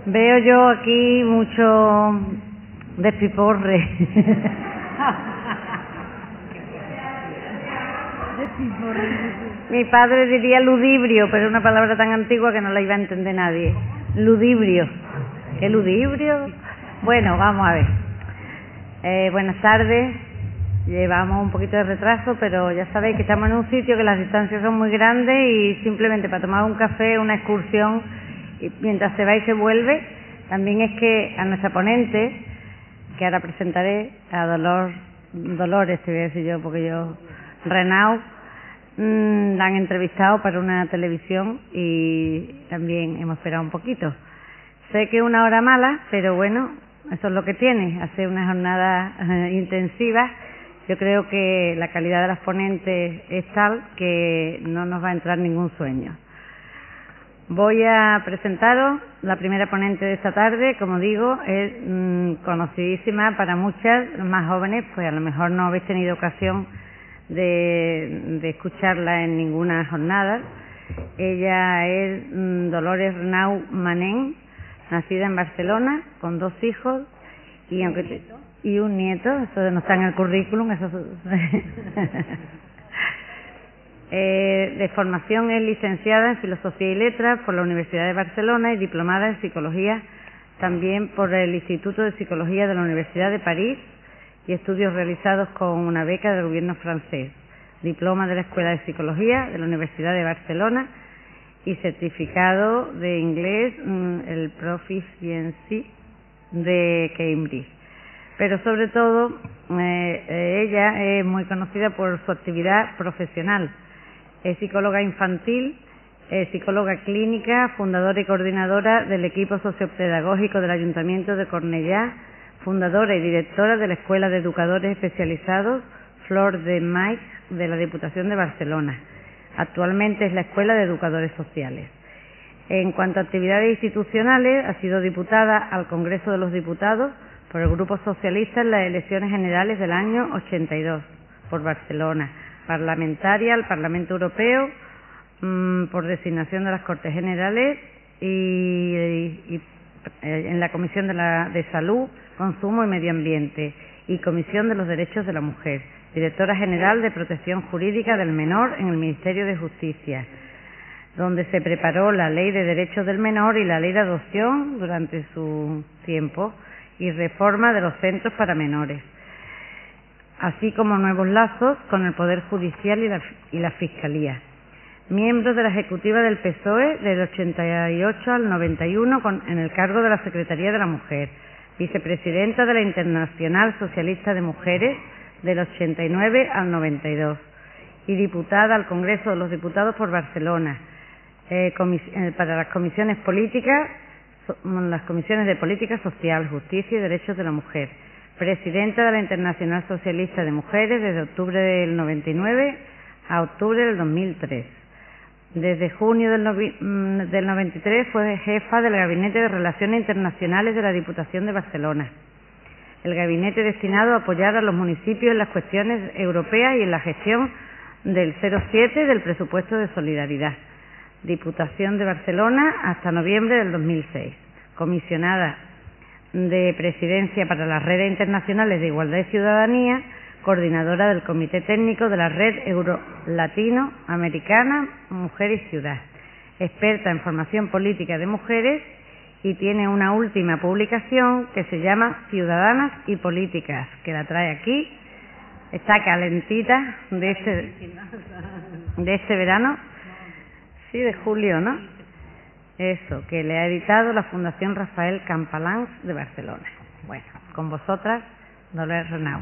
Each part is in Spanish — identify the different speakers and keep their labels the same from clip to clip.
Speaker 1: Veo yo aquí mucho despiporre. Mi padre diría ludibrio, pero es una palabra tan antigua que no la iba a entender nadie. Ludibrio. ¿Qué ludibrio? Bueno, vamos a ver. Buenas tardes. Llevamos un poquito de retraso, pero ya sabéis que estamos en un sitio que las distancias son muy grandes y simplemente para tomar un café, una excursión, y mientras se va y se vuelve. También es que a nuestra ponente, que ahora presentaré, a Dolores, te voy a decir yo, porque yo, Renau, la han entrevistado para una televisión y también hemos esperado un poquito. Sé que es una hora mala, pero bueno, eso es lo que tiene, hacer una jornada intensiva. Yo creo que la calidad de las ponentes es tal que no nos va a entrar ningún sueño. Voy a presentaros la primera ponente de esta tarde. Como digo, es conocidísima para muchas, más jóvenes, pues a lo mejor no habéis tenido ocasión de escucharla en ninguna jornada. Ella es Dolores Renau Manén, nacida en Barcelona, con 2 hijos y un nieto. Eso no está en el currículum. Eso de formación es licenciada en Filosofía y Letras por la Universidad de Barcelona y diplomada en Psicología también por el Instituto de Psicología de la Universidad de París y estudios realizados con una beca del gobierno francés, diploma de la Escuela de Psicología de la Universidad de Barcelona y certificado de inglés, el Proficiency de Cambridge. Pero sobre todo ella es muy conocida por su actividad profesional. Es psicóloga infantil, psicóloga clínica, fundadora y coordinadora del equipo sociopedagógico del Ayuntamiento de Cornellá, fundadora y directora de la Escuela de Educadores Especializados Flor de Maig de la Diputación de Barcelona. Actualmente es la Escuela de Educadores Sociales. En cuanto a actividades institucionales, ha sido diputada al Congreso de los Diputados por el Grupo Socialista en las elecciones generales del año 82 por Barcelona, parlamentaria al Parlamento Europeo por designación de las Cortes Generales y en la Comisión de Salud, Consumo y Medio Ambiente y Comisión de los Derechos de la Mujer, directora general de Protección Jurídica del Menor en el Ministerio de Justicia, donde se preparó la Ley de Derechos del Menor y la Ley de Adopción durante su tiempo y reforma de los centros para menores, así como nuevos lazos con el Poder Judicial y la Fiscalía. Miembro de la Ejecutiva del PSOE del 88 al 91 en el cargo de la Secretaría de la Mujer, vicepresidenta de la Internacional Socialista de Mujeres del 89 al 92 y diputada al Congreso de los Diputados por Barcelona para las comisiones políticas, las comisiones de Política Social, Justicia y Derechos de la Mujer. Presidenta de la Internacional Socialista de Mujeres desde octubre del 99 a octubre del 2003. Desde junio del 93 fue jefa del Gabinete de Relaciones Internacionales de la Diputación de Barcelona. El gabinete destinado a apoyar a los municipios en las cuestiones europeas y en la gestión del 07 del presupuesto de solidaridad. Diputación de Barcelona hasta noviembre del 2006. Comisionada de Presidencia para las Redes Internacionales de Igualdad y Ciudadanía, coordinadora del Comité Técnico de la Red Euro-Latino-Americana Mujer y Ciudad, experta en formación política de mujeres y tiene una última publicación que se llama Ciudadanas y Políticas, que la trae aquí, está calentita de este verano, sí, de julio, ¿no? Eso, que le ha editado la Fundación Rafael Campalans de Barcelona. Bueno, con vosotras, Dolores Renau.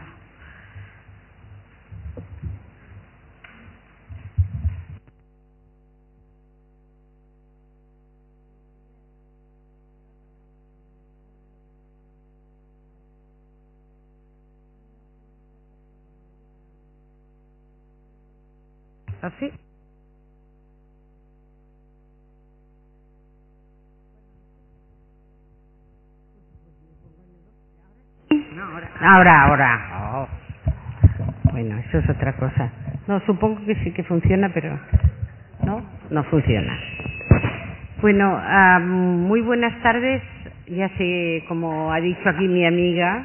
Speaker 1: ¿Así? Ahora. Oh. Bueno, eso es otra cosa. No, supongo que sí que funciona, pero no funciona. Bueno, muy buenas tardes ya sé, como ha dicho aquí mi amiga,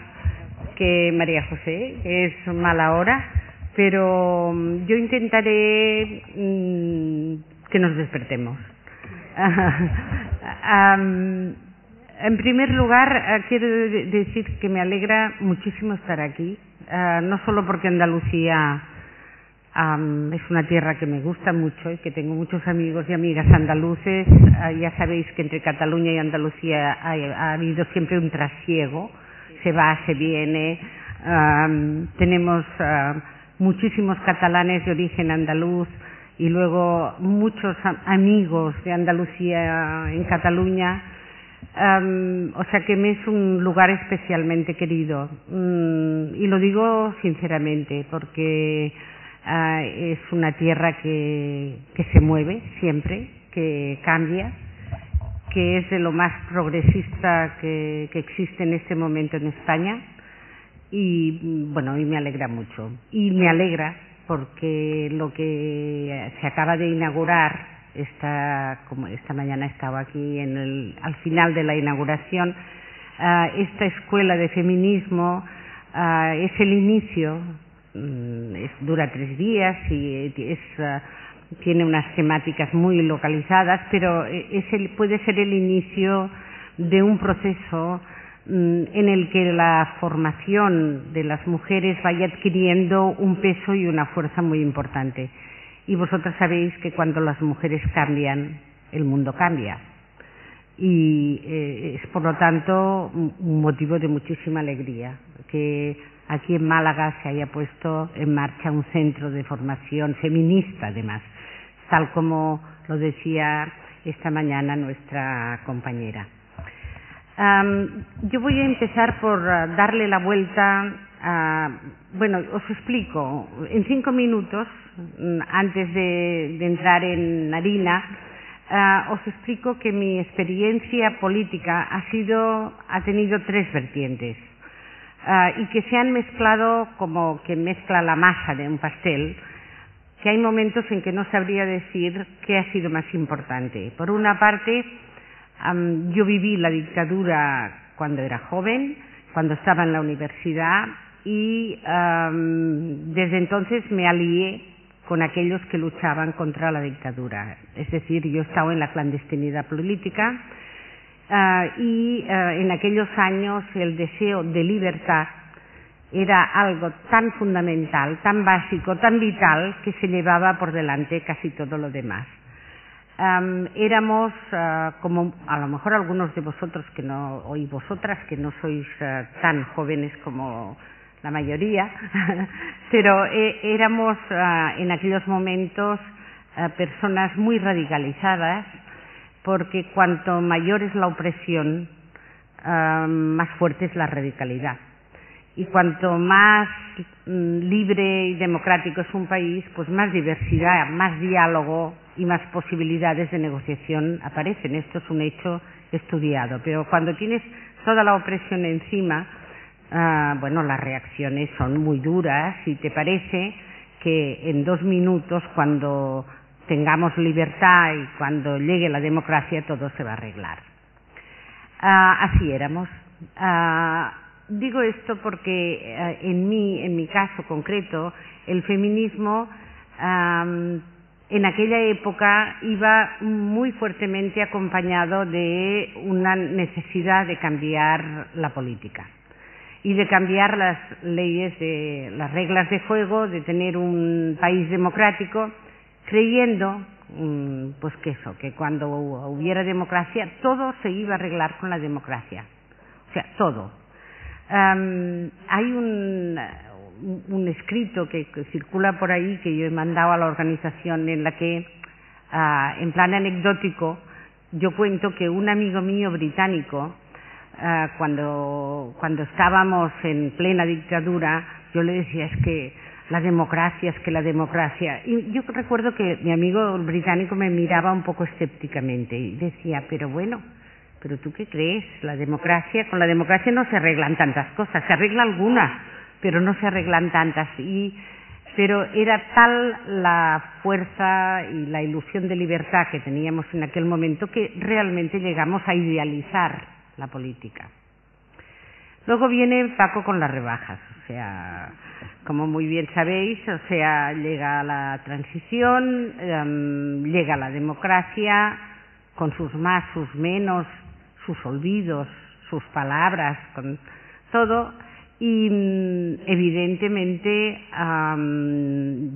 Speaker 1: que María José, que es mala hora, pero yo intentaré que nos despertemos. En primer lugar, quiero decir que me alegra muchísimo estar aquí, no solo porque Andalucía es una tierra que me gusta mucho y que tengo muchos amigos y amigas andaluces. Ya sabéis que entre Cataluña y Andalucía ha habido siempre un trasiego, se va, se viene. Tenemos muchísimos catalanes de origen andaluz y luego muchos amigos de Andalucía en Cataluña. O sea que me es un lugar especialmente querido, y lo digo sinceramente porque es una tierra que se mueve siempre, que cambia, que es de lo más progresista que existe en este momento en España, y bueno, y me alegra mucho. Y me alegra porque lo que se acaba de inaugurar, como esta mañana estaba aquí al final de la inauguración, esta escuela de feminismo es el inicio. Dura 3 días y tiene unas temáticas muy localizadas, pero puede ser el inicio de un proceso en el que la formación de las mujeres vaya adquiriendo un peso y una fuerza muy importante. Y vosotras sabéis que cuando las mujeres cambian, el mundo cambia. Y es, por lo tanto, un motivo de muchísima alegría que aquí en Málaga se haya puesto en marcha un centro de formación feminista, además, tal como lo decía esta mañana nuestra compañera. Yo voy a empezar por darle la vuelta bueno, os explico en 5 minutos, antes de entrar en harina. Os explico que mi experiencia política ha tenido 3 vertientes. Y que se han mezclado como que mezcla la masa de un pastel, que hay momentos en que no sabría decir qué ha sido más importante. Por una parte, yo viví la dictadura cuando era joven, cuando estaba en la universidad, y desde entonces me alié con aquellos que luchaban contra la dictadura. Es decir, yo estaba en la clandestinidad política. Y en aquellos años el deseo de libertad era algo tan fundamental, tan básico, tan vital, que se llevaba por delante casi todo lo demás. Éramos, como a lo mejor algunos de vosotros y vosotras que no sois tan jóvenes como la mayoría, pero éramos en aquellos momentos personas muy radicalizadas, porque cuanto mayor es la opresión, más fuerte es la radicalidad. Y cuanto más libre y democrático es un país, pues más diversidad, más diálogo y más posibilidades de negociación aparecen. Esto es un hecho estudiado. Pero cuando tienes toda la opresión encima, bueno, las reacciones son muy duras y te parece que en 2 minutos, cuando tengamos libertad y cuando llegue la democracia, todo se va a arreglar. Así éramos. Digo esto porque en mi caso concreto, el feminismo en aquella época iba muy fuertemente acompañado de una necesidad de cambiar la política y de cambiar las leyes, las reglas de juego, de tener un país democrático, creyendo pues que cuando hubiera democracia todo se iba a arreglar con la democracia, o sea, todo. Hay un escrito que circula por ahí, que yo he mandado a la organización, en la que en plan anecdótico yo cuento que un amigo mío británico, cuando estábamos en plena dictadura, yo le decía, es que la democracia, y yo recuerdo que mi amigo británico me miraba un poco escépticamente y decía, pero ¿tú qué crees? Con la democracia no se arreglan tantas cosas, se arregla algunas, pero no se arreglan tantas. Pero era tal la fuerza y la ilusión de libertad que teníamos en aquel momento que realmente llegamos a idealizar
Speaker 2: la política. Luego viene Paco con las rebajas, o sea, como muy bien sabéis, o sea, llega la transición, llega la democracia, con sus más, sus menos, sus olvidos, sus palabras, con todo, y evidentemente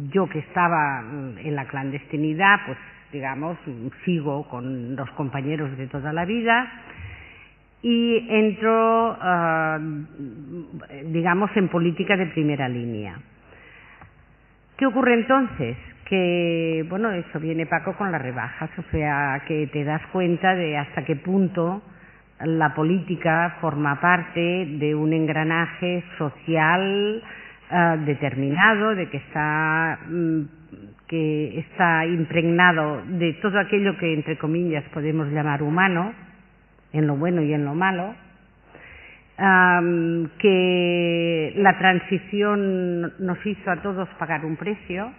Speaker 2: yo que estaba en la clandestinidad, pues digamos, sigo con los compañeros de toda la vida, y entro, digamos, en política de primera línea. ¿Qué ocurre entonces? Que, bueno, eso viene Paco con las rebajas, o sea, que te das cuenta de hasta qué punto la política forma parte de un engranaje social determinado, de que está impregnado de todo aquello que, entre comillas, podemos llamar humano, en lo bueno y en lo malo, que la transición nos hizo a todos pagar un precio,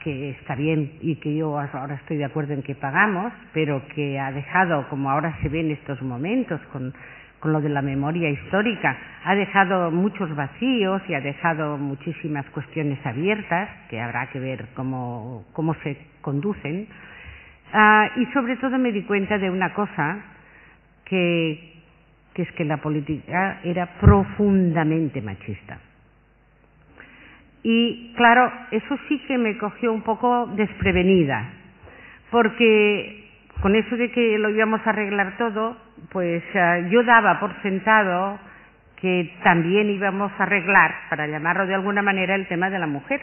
Speaker 2: que está bien y que yo ahora estoy de acuerdo en que pagamos, pero que ha dejado, como ahora se ve en estos momentos con lo de la memoria histórica, ha dejado muchos vacíos y ha dejado muchísimas cuestiones abiertas que habrá que ver cómo se conducen. Y sobre todo me di cuenta de una cosa, que es que la política era profundamente machista. Y claro, eso sí que me cogió un poco desprevenida, porque con eso de que lo íbamos a arreglar todo, pues yo daba por sentado que también íbamos a arreglar, para llamarlo de alguna manera, el tema de la mujer.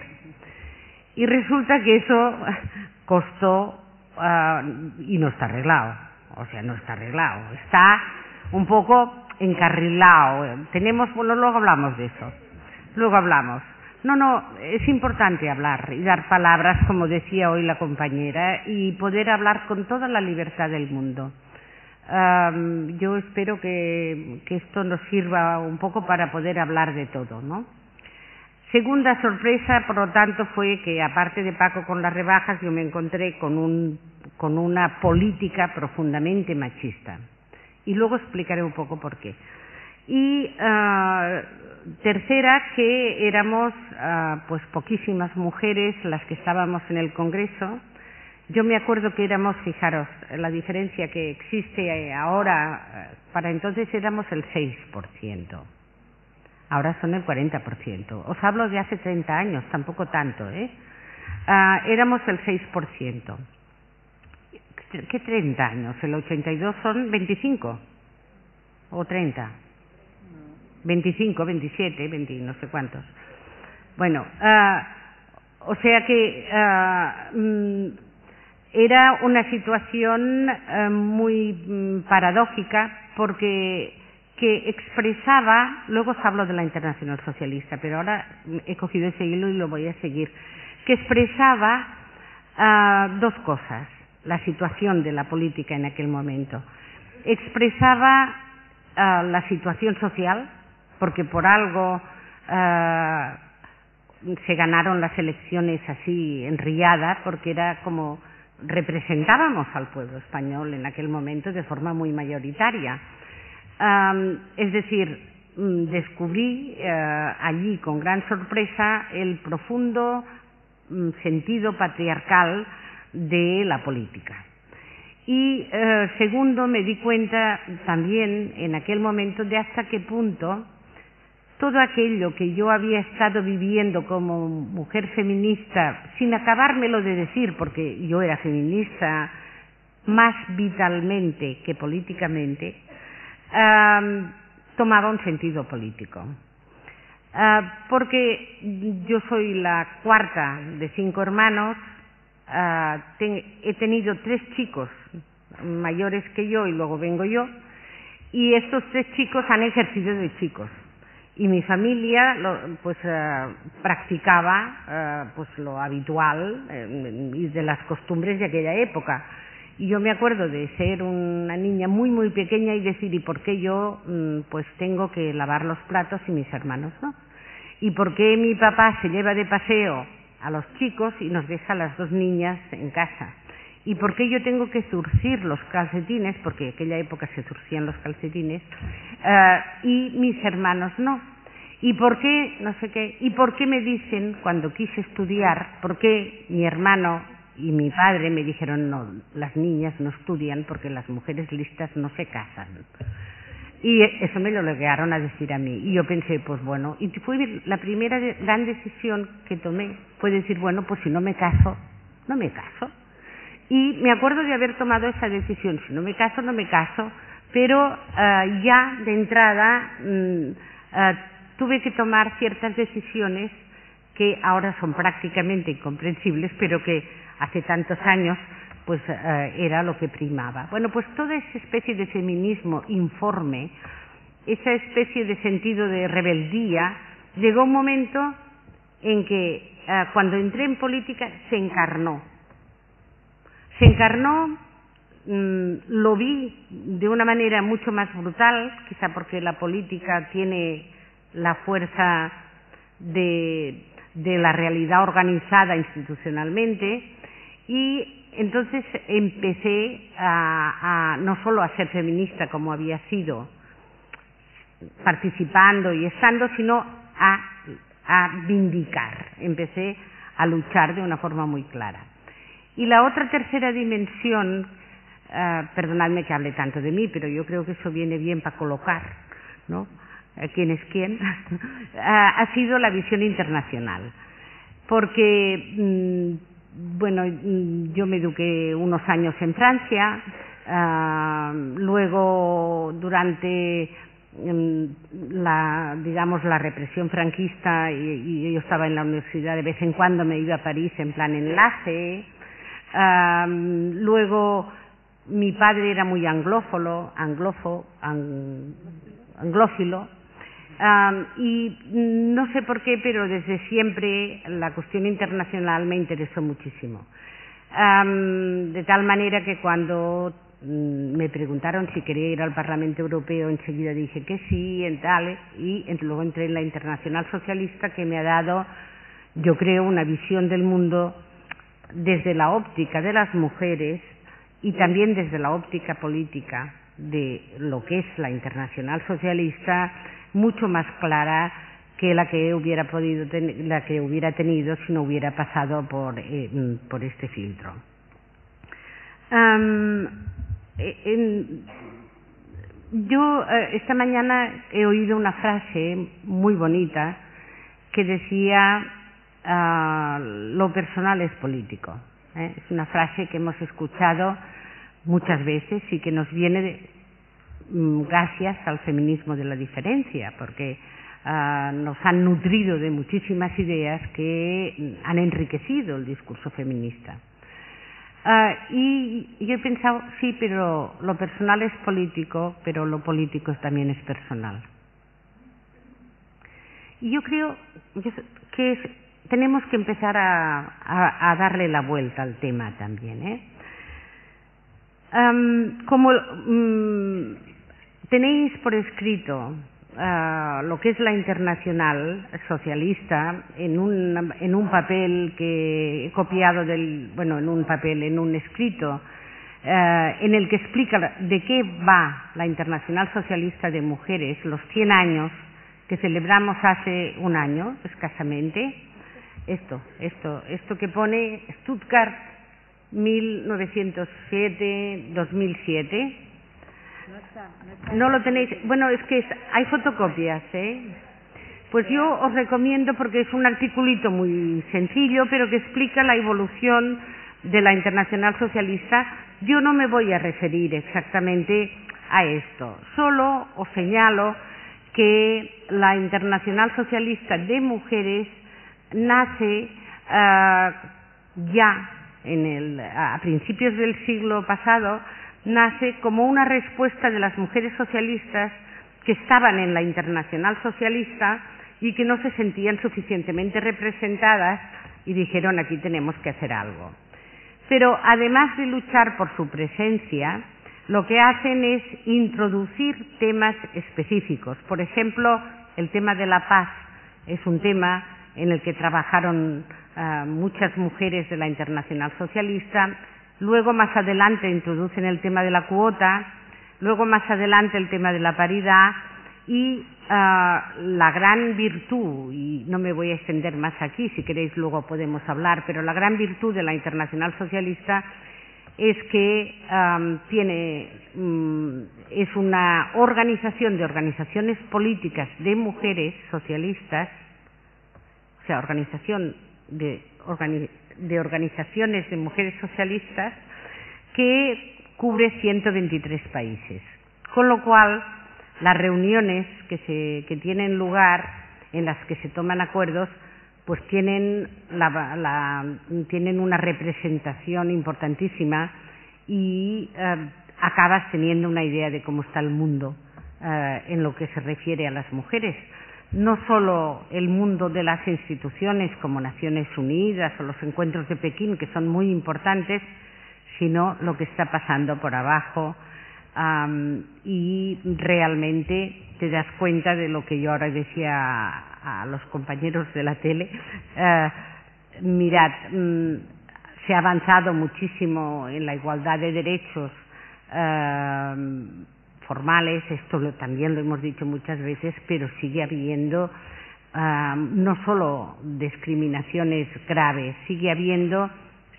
Speaker 2: Y resulta que eso costó y no está arreglado, o sea, no está arreglado, está un poco encarrilado. Bueno, luego hablamos de eso, luego hablamos. No, es importante hablar y dar palabras, como decía hoy la compañera, y poder hablar con toda la libertad del mundo. Yo espero que esto nos sirva un poco para poder hablar de todo, ¿no? Segunda sorpresa, por lo tanto, fue que aparte de Paco con las rebajas, yo me encontré con una política profundamente machista. Y luego explicaré un poco por qué. Y tercera, que éramos pues poquísimas mujeres las que estábamos en el Congreso. Yo me acuerdo que éramos, fijaros, la diferencia que existe ahora, para entonces éramos el 6%. Ahora son el 40%. Os hablo de hace 30 años, tampoco tanto, ¿eh? Éramos el 6%. ¿Qué 30 años? El 82 son 25 o 30. 25, 27, 20, no sé cuántos. Bueno, o sea que era una situación muy paradójica, porque que expresaba, luego os hablo de la Internacional Socialista, pero ahora he cogido ese hilo y lo voy a seguir, que expresaba dos cosas, la situación de la política en aquel momento. Expresaba la situación social, porque por algo se ganaron las elecciones así en riada, porque era como representábamos al pueblo español en aquel momento de forma muy mayoritaria. Es decir, descubrí allí con gran sorpresa el profundo sentido patriarcal de la política. Y segundo, me di cuenta también en aquel momento de hasta qué punto todo aquello que yo había estado viviendo como mujer feminista, sin acabármelo de decir, porque yo era feminista más vitalmente que políticamente, tomaba un sentido político. Porque yo soy la cuarta de 5 hermanos, he tenido 3 chicos mayores que yo y luego vengo yo, y estos 3 chicos han ejercido de chicos. Y mi familia practicaba pues lo habitual y de las costumbres de aquella época. Y yo me acuerdo de ser una niña muy muy pequeña y decir, ¿y por qué yo pues tengo que lavar los platos y mis hermanos no? ¿Y por qué mi papá se lleva de paseo a los chicos y nos deja a las 2 niñas en casa? ¿Y por qué yo tengo que zurcir los calcetines? Porque en aquella época se zurcían los calcetines, y mis hermanos no. ¿Y por qué? No sé qué. ¿Y por qué me dicen, cuando quise estudiar, por qué mi hermano y mi padre me dijeron, no, las niñas no estudian porque las mujeres listas no se casan? Y eso me lo llegaron a decir a mí. Y yo pensé, pues bueno, y fue la primera gran decisión que tomé, fue decir, bueno, pues si no me caso, no me caso. Y me acuerdo de haber tomado esa decisión, si no me caso, no me caso, pero ya de entrada tuve que tomar ciertas decisiones que ahora son prácticamente incomprensibles, pero que hace tantos años pues era lo que primaba. Bueno, pues toda esa especie de feminismo informe, esa especie de sentido de rebeldía, llegó un momento en que cuando entré en política se encarnó. Se encarnó, lo vi de una manera mucho más brutal, quizá porque la política tiene la fuerza de la realidad organizada institucionalmente, y entonces empecé no solo a ser feminista como había sido participando y estando, sino a vindicar. Empecé a luchar de una forma muy clara. Y la otra tercera dimensión, perdonadme que hable tanto de mí, pero yo creo que eso viene bien para colocar, ¿no?, quién es quién, ha sido la visión internacional. Porque, bueno, yo me eduqué unos años en Francia, luego durante la represión franquista, y yo estaba en la universidad, de vez en cuando me iba a París en plan enlace. Luego mi padre era muy anglófilo, y no sé por qué, pero desde siempre la cuestión internacional me interesó muchísimo. De tal manera que cuando me preguntaron si quería ir al Parlamento Europeo, enseguida dije que sí, y luego entré en la Internacional Socialista, que me ha dado, yo creo, una visión del mundo desde la óptica de las mujeres y también desde la óptica política de lo que es la Internacional Socialista, mucho más clara que la que hubiera tenido si no hubiera pasado por este filtro. Yo esta mañana he oído una frase muy bonita que decía: lo personal es político. Es una frase que hemos escuchado muchas veces y que nos viene gracias al feminismo de la diferencia, porque nos han nutrido de muchísimas ideas que han enriquecido el discurso feminista. Y yo he pensado, sí, pero lo personal es político, pero lo político también es personal. Y yo creo que tenemos que empezar a darle la vuelta al tema también. Como tenéis por escrito lo que es la Internacional Socialista en un papel que he copiado en un escrito en el que explica de qué va la Internacional Socialista de Mujeres, los 100 años que celebramos hace un año escasamente. Esto que pone Stuttgart 1907-2007. No lo tenéis. Bueno, es que hay fotocopias, Pues yo os recomiendo, porque es un articulito muy sencillo, pero que explica la evolución de la Internacional Socialista. Yo no me voy a referir exactamente a esto, solo os señalo que la Internacional Socialista de Mujeres nace ya a principios del siglo pasado, nace como una respuesta de las mujeres socialistas que estaban en la Internacional Socialista y que no se sentían suficientemente representadas, y dijeron: aquí tenemos que hacer algo. Pero además de luchar por su presencia, lo que hacen es introducir temas específicos. Por ejemplo, el tema de la paz es un tema en el que trabajaron muchas mujeres de la Internacional Socialista. luego más adelante introducen el tema de la cuota, luego más adelante el tema de la paridad y la gran virtud, y no me voy a extender más aquí, si queréis luego podemos hablar, pero la gran virtud de la Internacional Socialista es que es una organización de organizaciones políticas de mujeres socialistas, o sea, organización de organizaciones de mujeres socialistas que cubre 123 países. Con lo cual, las reuniones que tienen lugar, en las que se toman acuerdos, pues tienen una representación importantísima y acabas teniendo una idea de cómo está el mundo en lo que se refiere a las mujeres. No solo el mundo de las instituciones como Naciones Unidas o los encuentros de Pekín, que son muy importantes, sino lo que está pasando por abajo, y realmente te das cuenta de lo que yo ahora decía a los compañeros de la tele. Mirad, se ha avanzado muchísimo en la igualdad de derechos formales, esto también lo hemos dicho muchas veces, pero sigue habiendo no solo discriminaciones graves, sigue habiendo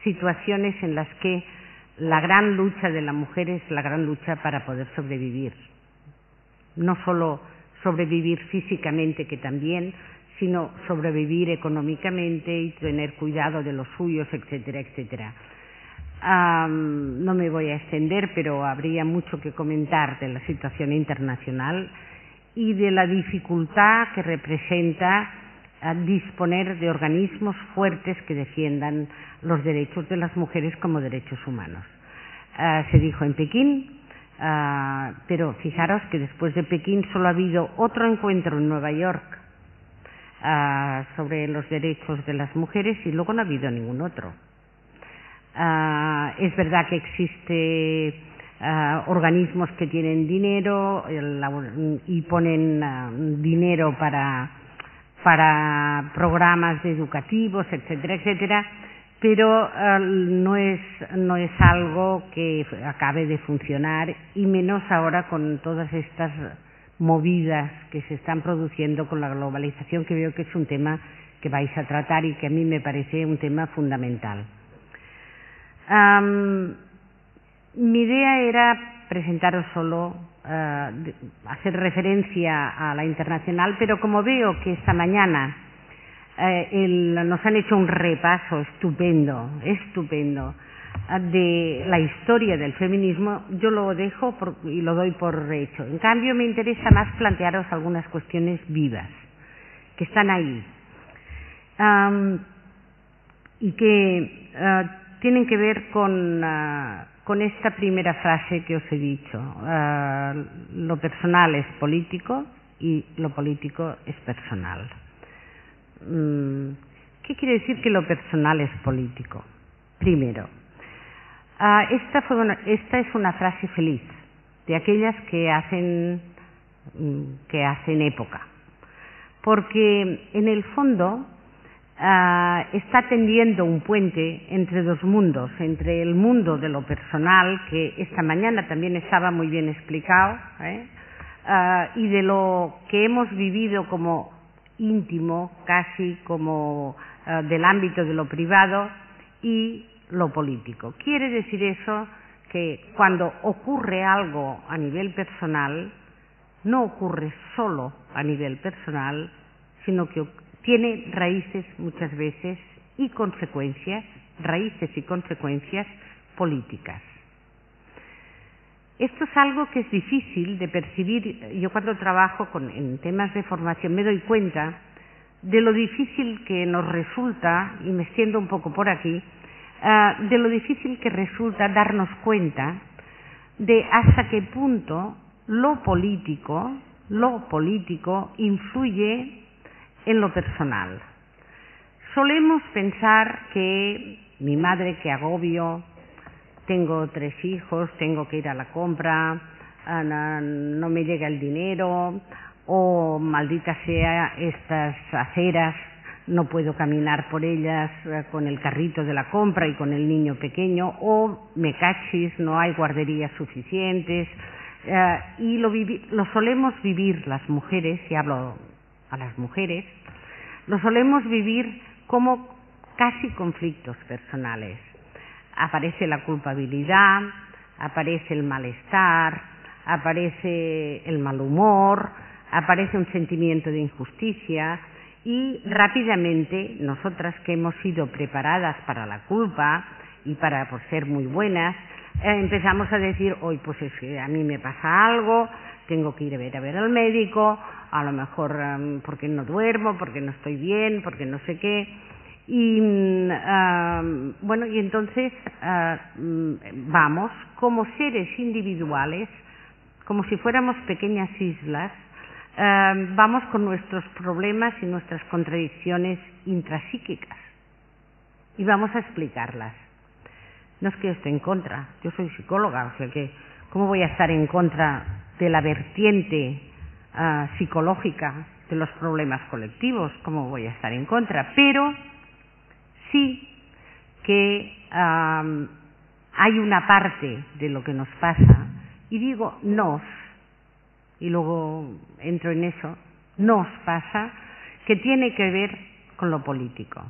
Speaker 2: situaciones en las que la gran lucha de la mujer es la gran lucha para poder sobrevivir. No solo sobrevivir físicamente, que también, sino sobrevivir económicamente y tener cuidado de los suyos, etcétera, etcétera. No me voy a extender, pero habría mucho que comentar de la situación internacional y de la dificultad que representa disponer de organismos fuertes que defiendan los derechos de las mujeres como derechos humanos. Se dijo en Pekín, pero fijaros que después de Pekín solo ha habido otro encuentro en Nueva York sobre los derechos de las mujeres y luego no ha habido ningún otro. Es verdad que existe organismos que tienen dinero y ponen dinero para programas educativos, etcétera, etcétera, pero no es algo que acabe de funcionar, y menos ahora con todas estas movidas que se están produciendo con la globalización, que veo que es un tema que vais a tratar y que a mí me parece un tema fundamental. Mi idea era presentaros solo, hacer referencia a la internacional, pero como veo que esta mañana nos han hecho un repaso estupendo de la historia del feminismo, yo lo dejo y lo doy por hecho. En cambio, me interesa más plantearos algunas cuestiones vivas que están ahí y que tienen que ver con esta primera frase que os he dicho. Lo personal es político y lo político es personal. ¿Qué quiere decir que lo personal es político? Primero, esta es una frase feliz, de aquellas que hacen época, porque en el fondo está tendiendo un puente entre dos mundos, entre el mundo de lo personal, que esta mañana también estaba muy bien explicado, y de lo que hemos vivido como íntimo, casi como del ámbito de lo privado, y lo político. Quiere decir eso que cuando ocurre algo a nivel personal, no ocurre solo a nivel personal, sino que tiene raíces muchas veces y consecuencias, raíces y consecuencias políticas. Esto es algo que es difícil de percibir. Yo cuando trabajo en temas de formación me doy cuenta de lo difícil que nos resulta, y me extiendo un poco por aquí, de lo difícil que resulta darnos cuenta de hasta qué punto lo político influye en lo personal. Solemos pensar que mi madre, qué agobio, tengo 3 hijos, tengo que ir a la compra, no me llega el dinero, o maldita sea estas aceras no puedo caminar por ellas con el carrito de la compra y con el niño pequeño, o me cachis, no hay guarderías suficientes, y lo solemos vivir las mujeres, y hablo a las mujeres, lo solemos vivir como casi conflictos personales. Aparece la culpabilidad, aparece el malestar, aparece el mal humor, aparece un sentimiento de injusticia, y rápidamente nosotras, que hemos sido preparadas para la culpa y para ser muy buenas, empezamos a decir, hoy pues es que a mí me pasa algo, tengo que ir a ver al médico, a lo mejor porque no duermo, porque no estoy bien, porque no sé qué. Y bueno, y entonces vamos como seres individuales, como si fuéramos pequeñas islas, vamos con nuestros problemas y nuestras contradicciones intrapsíquicas y vamos a explicarlas. No es que yo esté en contra, yo soy psicóloga, o sea que ¿cómo voy a estar en contra de la vertiente psicológica de los problemas colectivos? ¿Cómo voy a estar en contra? Pero sí que hay una parte de lo que nos pasa, y digo nos, y luego entro en eso, nos pasa, que tiene que ver con lo político.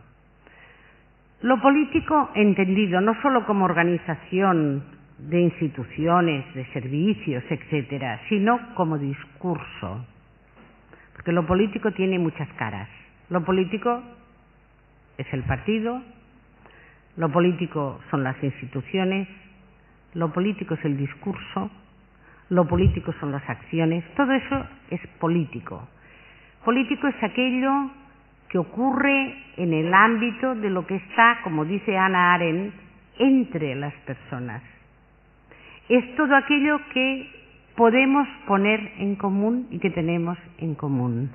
Speaker 2: Lo político entendido no solo como organización de instituciones, de servicios, etcétera, sino como discurso. Porque lo político tiene muchas caras. Lo político es el partido, lo político son las instituciones, lo político es el discurso, lo político son las acciones, todo eso es político. Político es aquello que ocurre en el ámbito de lo que está, como dice Hannah Arendt, entre las personas. Es todo aquello que podemos poner en común y que tenemos en común.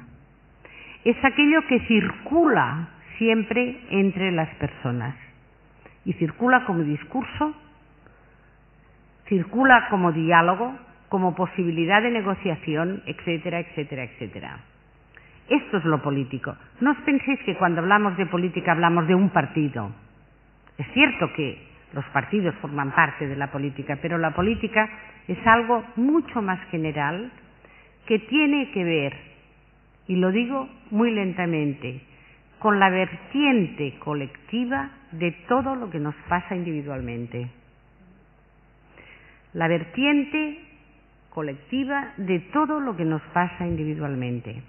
Speaker 2: Es aquello que circula siempre entre las personas. Y circula como discurso, circula como diálogo, como posibilidad de negociación, etcétera, etcétera, etcétera. Esto es lo político. No os penséis que cuando hablamos de política hablamos de un partido. Es cierto que los partidos forman parte de la política, pero la política es algo mucho más general que tiene que ver, y lo digo muy lentamente, con la vertiente colectiva de todo lo que nos pasa individualmente. La vertiente colectiva de todo lo que nos pasa individualmente.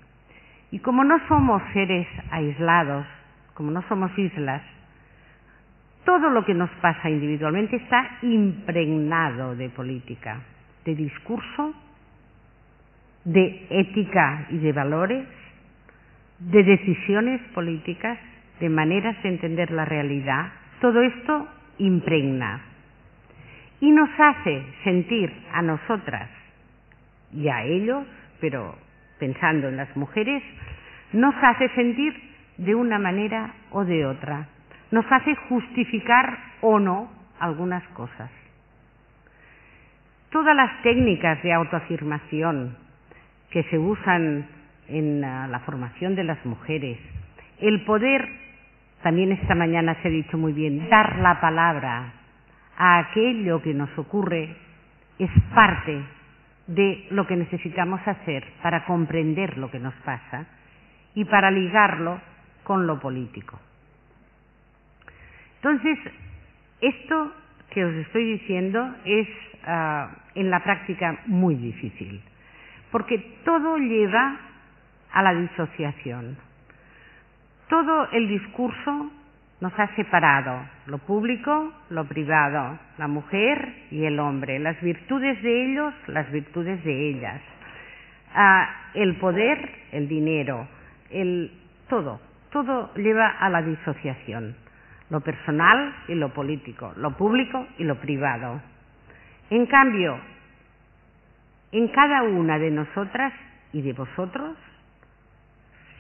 Speaker 2: Y como no somos seres aislados, como no somos islas, todo lo que nos pasa individualmente está impregnado de política, de discurso, de ética y de valores, de decisiones políticas, de maneras de entender la realidad. Todo esto impregna y nos hace sentir a nosotras y a ellos, pero pensando en las mujeres, nos hace sentir de una manera o de otra, nos hace justificar o no algunas cosas. Todas las técnicas de autoafirmación que se usan en la formación de las mujeres, el poder, también esta mañana se ha dicho muy bien, dar la palabra a aquello que nos ocurre, es parte de lo que necesitamos hacer para comprender lo que nos pasa y para ligarlo con lo político. Entonces, esto que os estoy diciendo es en la práctica muy difícil, porque todo lleva a la disociación. Todo el discurso nos ha separado, lo público, lo privado, la mujer y el hombre, las virtudes de ellos, las virtudes de ellas, el poder, el dinero, todo lleva a la disociación, lo personal y lo político, lo público y lo privado. En cambio, en cada una de nosotras y de vosotros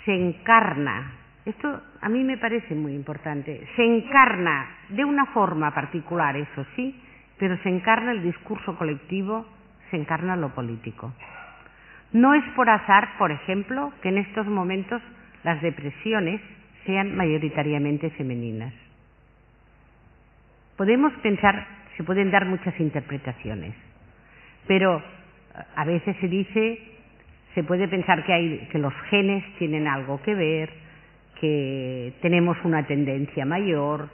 Speaker 2: se encarna, esto a mí me parece muy importante, se encarna de una forma particular, eso sí, pero se encarna el discurso colectivo, se encarna lo político. No es por azar, por ejemplo, que en estos momentos las depresiones sean mayoritariamente femeninas. Podemos pensar, se pueden dar muchas interpretaciones, pero a veces se puede pensar que los genes tienen algo que ver, que tenemos una tendencia mayor,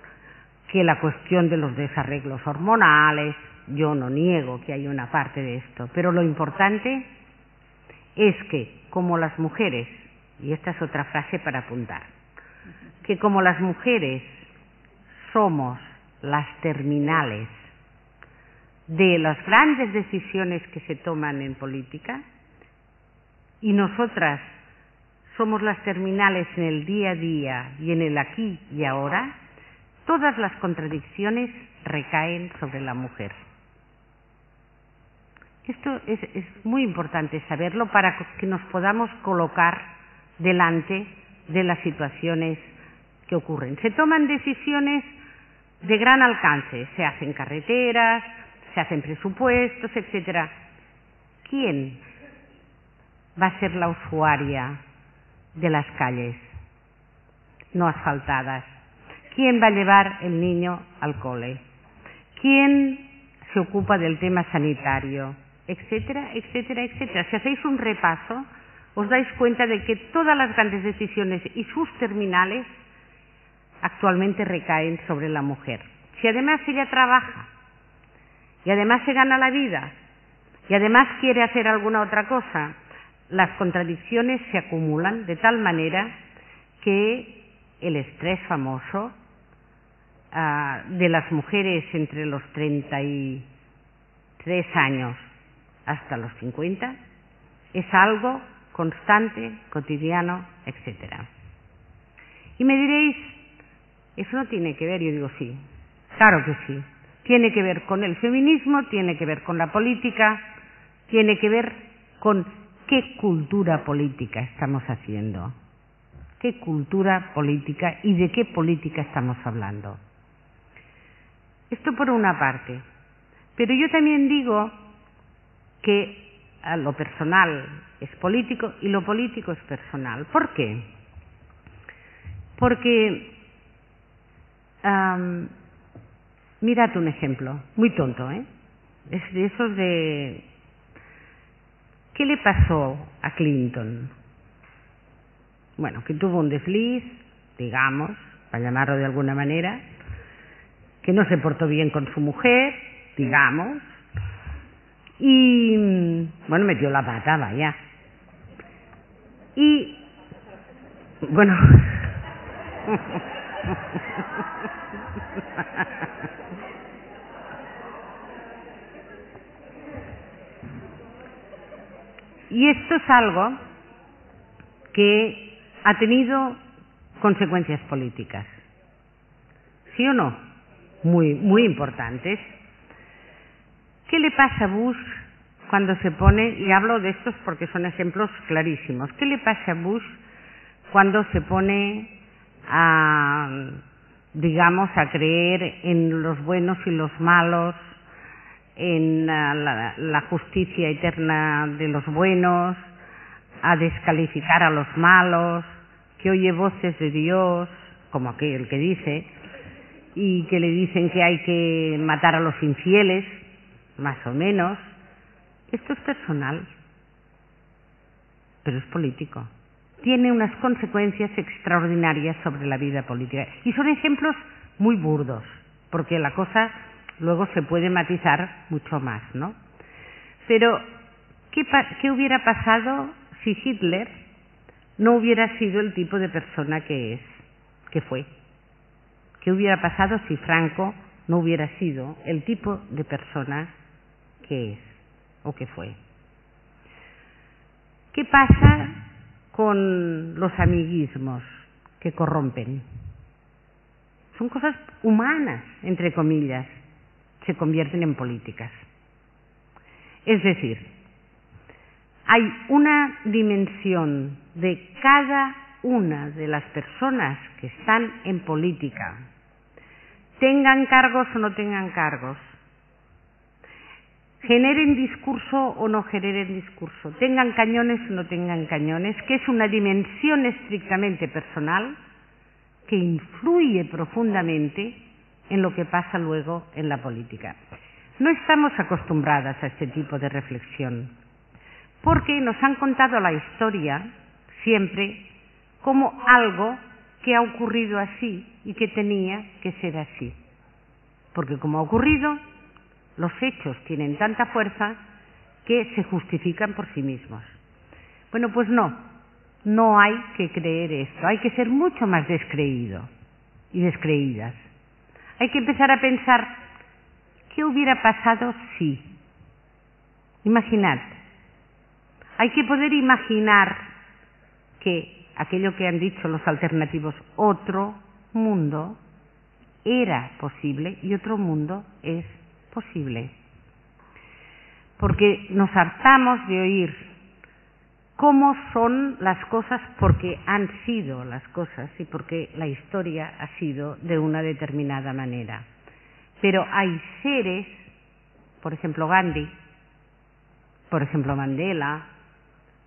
Speaker 2: que la cuestión de los desarreglos hormonales. Yo no niego que hay una parte de esto, pero lo importante es que como las mujeres, y esta es otra frase para apuntar, que como las mujeres somos las terminales de las grandes decisiones que se toman en política, y nosotras somos las terminales en el día a día y en el aquí y ahora, todas las contradicciones recaen sobre la mujer. Esto es muy importante saberlo para que nos podamos colocar delante de las situaciones que ocurren. Se toman decisiones de gran alcance, se hacen carreteras, se hacen presupuestos, etcétera. ¿Quién va a ser la usuaria de las calles no asfaltadas? ¿Quién va a llevar el niño al cole? ¿Quién se ocupa del tema sanitario? Etcétera, etcétera, etcétera. Si hacéis un repaso, os dais cuenta de que todas las grandes decisiones y sus terminales actualmente recaen sobre la mujer. Si además ella trabaja y además se gana la vida y además quiere hacer alguna otra cosa, las contradicciones se acumulan de tal manera que el estrés famoso de las mujeres entre los 33 años hasta los 50 es algo constante, cotidiano, etcétera. Y me diréis, eso no tiene que ver. Yo digo sí, claro que sí. Tiene que ver con el feminismo, tiene que ver con la política, tiene que ver con qué cultura política estamos haciendo, qué cultura política y de qué política estamos hablando. Esto por una parte. Pero yo también digo que lo personal es político y lo político es personal. ¿Por qué? Porque, mirad un ejemplo, muy tonto, es de esos de... ¿Qué le pasó a Clinton? Bueno, que tuvo un desliz, digamos, para llamarlo de alguna manera, que no se portó bien con su mujer, digamos, y, bueno, metió la pata, vaya. Y, bueno... Y esto es algo que ha tenido consecuencias políticas, ¿sí o no? Muy, muy importantes. ¿Qué le pasa a Bush cuando se pone, y hablo de estos porque son ejemplos clarísimos, qué le pasa a Bush cuando se pone digamos, a creer en los buenos y los malos, en la justicia eterna de los buenos, a descalificar a los malos, que oye voces de Dios, como aquel que dice, y que le dicen que hay que matar a los infieles, más o menos? Esto es personal, pero es político. Tiene unas consecuencias extraordinarias sobre la vida política. Y son ejemplos muy burdos, porque la cosa luego se puede matizar mucho más, ¿no? Pero, ¿qué hubiera pasado si Hitler no hubiera sido el tipo de persona que fue? ¿Qué hubiera pasado si Franco no hubiera sido el tipo de persona que es o que fue? ¿Qué pasa con los amiguismos que corrompen? Son cosas humanas, entre comillas, se convierten en políticas. Es decir, hay una dimensión de cada una de las personas que están en política, tengan cargos o no tengan cargos, generen discurso o no generen discurso, tengan cañones o no tengan cañones, que es una dimensión estrictamente personal que influye profundamente en lo que pasa luego en la política. No estamos acostumbradas a este tipo de reflexión, porque nos han contado la historia siempre como algo que ha ocurrido así y que tenía que ser así. Porque como ha ocurrido, los hechos tienen tanta fuerza que se justifican por sí mismos. Bueno, pues no hay que creer esto, hay que ser mucho más descreído y descreídas. Hay que empezar a pensar, ¿qué hubiera pasado si? Imaginad. Hay que poder imaginar que aquello que han dicho los alternativos, otro mundo, era posible y otro mundo es posible. Porque nos hartamos de oír cómo son las cosas porque han sido las cosas y porque la historia ha sido de una determinada manera. Pero hay seres, por ejemplo Gandhi, por ejemplo Mandela,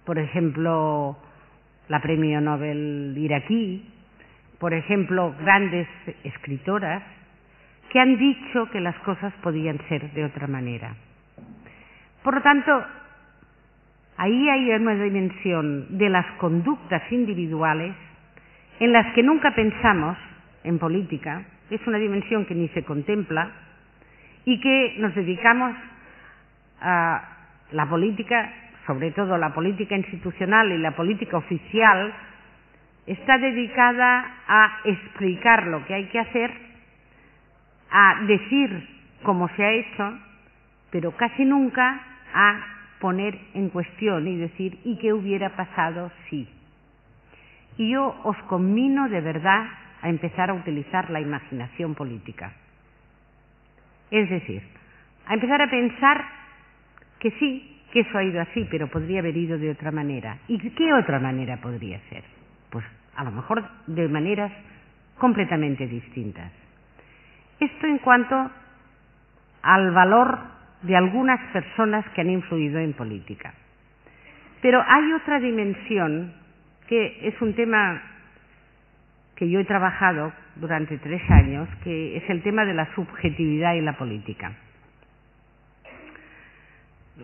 Speaker 2: por ejemplo la premio Nobel iraquí, por ejemplo grandes escritoras, que han dicho que las cosas podían ser de otra manera. Por lo tanto, ahí hay una dimensión de las conductas individuales en las que nunca pensamos en política, es una dimensión que ni se contempla y que nos dedicamos a la política, sobre todo la política institucional y la política oficial, está dedicada a explicar lo que hay que hacer, a decir cómo se ha hecho, pero casi nunca a poner en cuestión y decir ¿y qué hubiera pasado si? Y yo os conmino de verdad a empezar a utilizar la imaginación política. Es decir, a empezar a pensar que sí, que eso ha ido así, pero podría haber ido de otra manera. ¿Y qué otra manera podría ser? Pues a lo mejor de maneras completamente distintas. Esto en cuanto al valor de algunas personas que han influido en política. Pero hay otra dimensión que es un tema que yo he trabajado durante 3 años, que es el tema de la subjetividad y la política.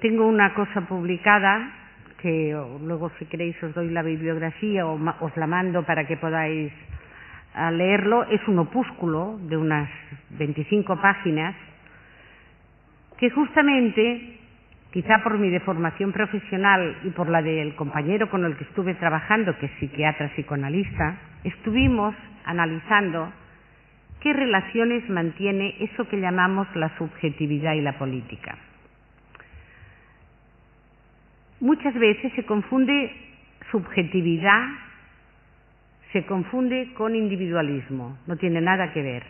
Speaker 2: Tengo una cosa publicada que luego si queréis os doy la bibliografía o os la mando para que podáis leerlo. Es un opúsculo de unas 25 páginas que justamente, quizá por mi deformación profesional y por la del compañero con el que estuve trabajando, que es psiquiatra psicoanalista, estuvimos analizando qué relaciones mantiene eso que llamamos la subjetividad y la política. Muchas veces se confunde subjetividad, se confunde con individualismo, no tiene nada que ver.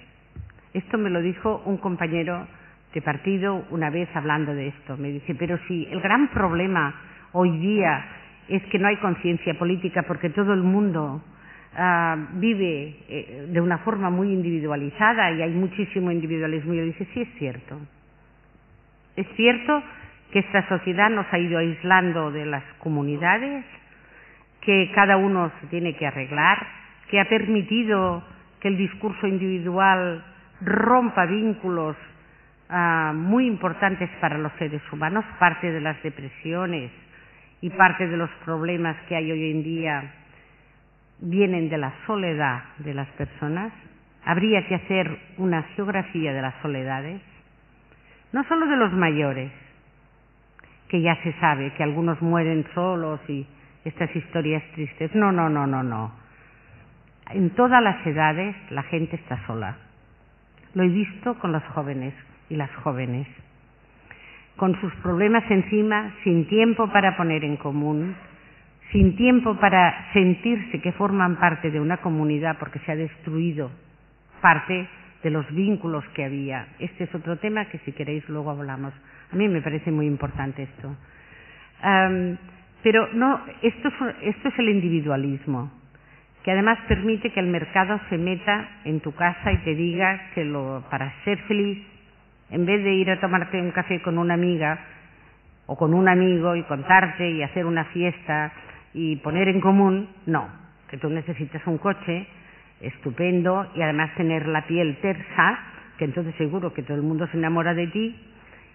Speaker 2: Esto me lo dijo un compañero de partido una vez hablando de esto. Me dice, pero si el gran problema hoy día es que no hay conciencia política porque todo el mundo vive de una forma muy individualizada y hay muchísimo individualismo. Y yo dije, sí, es cierto. Es cierto que esta sociedad nos ha ido aislando de las comunidades, que cada uno se tiene que arreglar, que ha permitido que el discurso individual rompa vínculos muy importantes para los seres humanos. Parte de las depresiones y parte de los problemas que hay hoy en día vienen de la soledad de las personas. Habría que hacer una geografía de las soledades, no solo de los mayores, que ya se sabe que algunos mueren solos y estas historias tristes. No. En todas las edades la gente está sola. Lo he visto con los jóvenes y las jóvenes, con sus problemas encima, sin tiempo para poner en común, sin tiempo para sentirse que forman parte de una comunidad porque se ha destruido parte de los vínculos que había. Este es otro tema que si queréis luego hablamos. A mí me parece muy importante esto. Pero no, esto es el individualismo, que además permite que el mercado se meta en tu casa y te diga que para ser feliz, en vez de ir a tomarte un café con una amiga o con un amigo y contarte y hacer una fiesta y poner en común, no, que tú necesitas un coche, estupendo, y además tener la piel tersa, que entonces seguro que todo el mundo se enamora de ti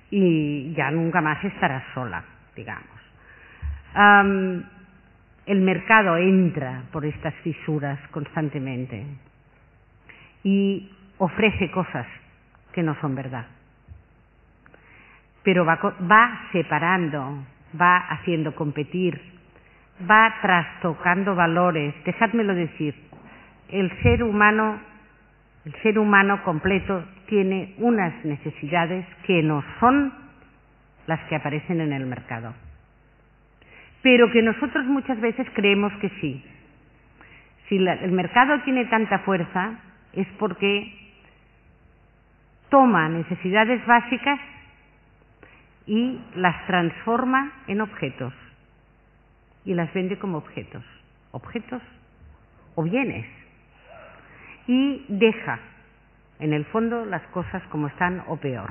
Speaker 2: y ya nunca más estarás sola, digamos. El mercado entra por estas fisuras constantemente y ofrece cosas que no son verdad, pero va separando, va haciendo competir, va trastocando valores. Dejádmelo decir, el ser humano completo tiene unas necesidades que no son las que aparecen en el mercado, pero que nosotros muchas veces creemos que sí. Si el mercado tiene tanta fuerza es porque toma necesidades básicas y las transforma en objetos y las vende como objetos o bienes, y deja en el fondo las cosas como están o peor,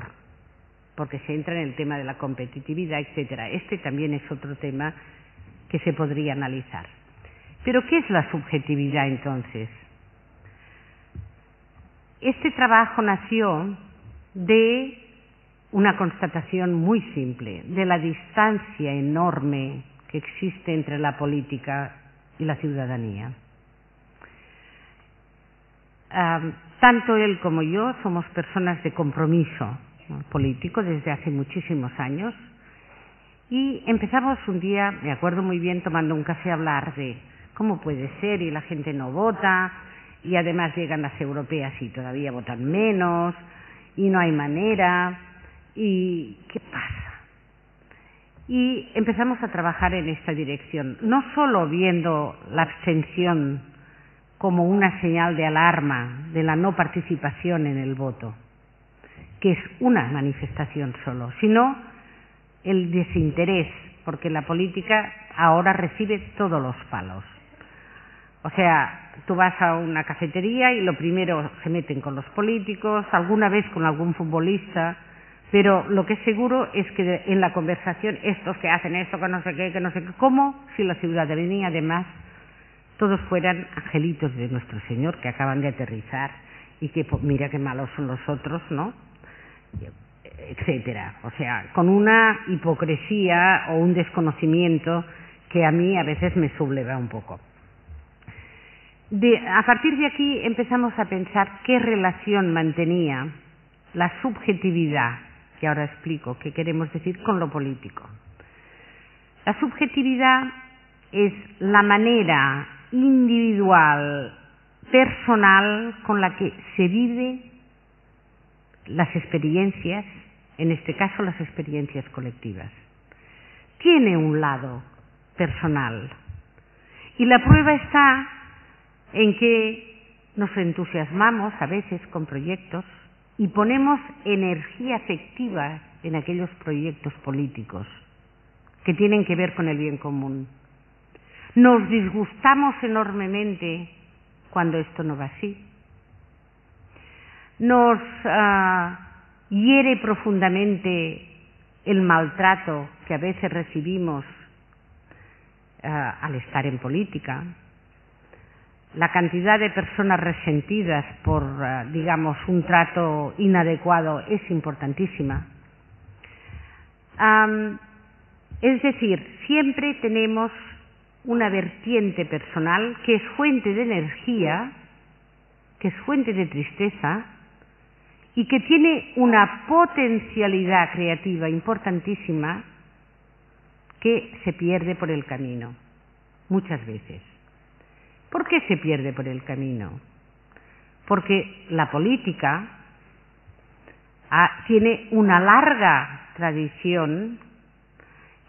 Speaker 2: porque se entra en el tema de la competitividad, etcétera. Este también es otro tema que se podría analizar. Pero ¿qué es la subjetividad entonces? Este trabajo nació de una constatación muy simple, de la distancia enorme que existe entre la política y la ciudadanía. Tanto él como yo somos personas de compromiso político desde hace muchísimos años, y empezamos un día, me acuerdo muy bien, tomando un café a hablar de cómo puede ser y la gente no vota, y además llegan las europeas y todavía votan menos, y no hay manera, y ¿qué pasa? Y empezamos a trabajar en esta dirección, no solo viendo la abstención como una señal de alarma de la no participación en el voto, que es una manifestación solo, sino el desinterés, porque la política ahora recibe todos los palos. O sea, tú vas a una cafetería y lo primero se meten con los políticos, alguna vez con algún futbolista, pero lo que es seguro es que en la conversación estos que hacen esto, que no sé qué, como si la ciudadanía además todos fueran angelitos de nuestro Señor que acaban de aterrizar y que mira qué malos son los otros, ¿no? Etcétera. O sea, con una hipocresía o un desconocimiento que a mí a veces me subleva un poco. A partir de aquí empezamos a pensar qué relación mantenía la subjetividad, que ahora explico qué queremos decir con lo político. La subjetividad es la manera individual, personal, con la que se vive las experiencias, en este caso las experiencias colectivas. Tiene un lado personal, y la prueba está en que nos entusiasmamos a veces con proyectos y ponemos energía afectiva en aquellos proyectos políticos que tienen que ver con el bien común. Nos disgustamos enormemente cuando esto no va así. Nos hiere profundamente el maltrato que a veces recibimos al estar en política. La cantidad de personas resentidas por, digamos, un trato inadecuado es importantísima. Es decir, siempre tenemos una vertiente personal que es fuente de energía, que es fuente de tristeza y que tiene una potencialidad creativa importantísima que se pierde por el camino, muchas veces. ¿Por qué se pierde por el camino? Porque la política tiene una larga tradición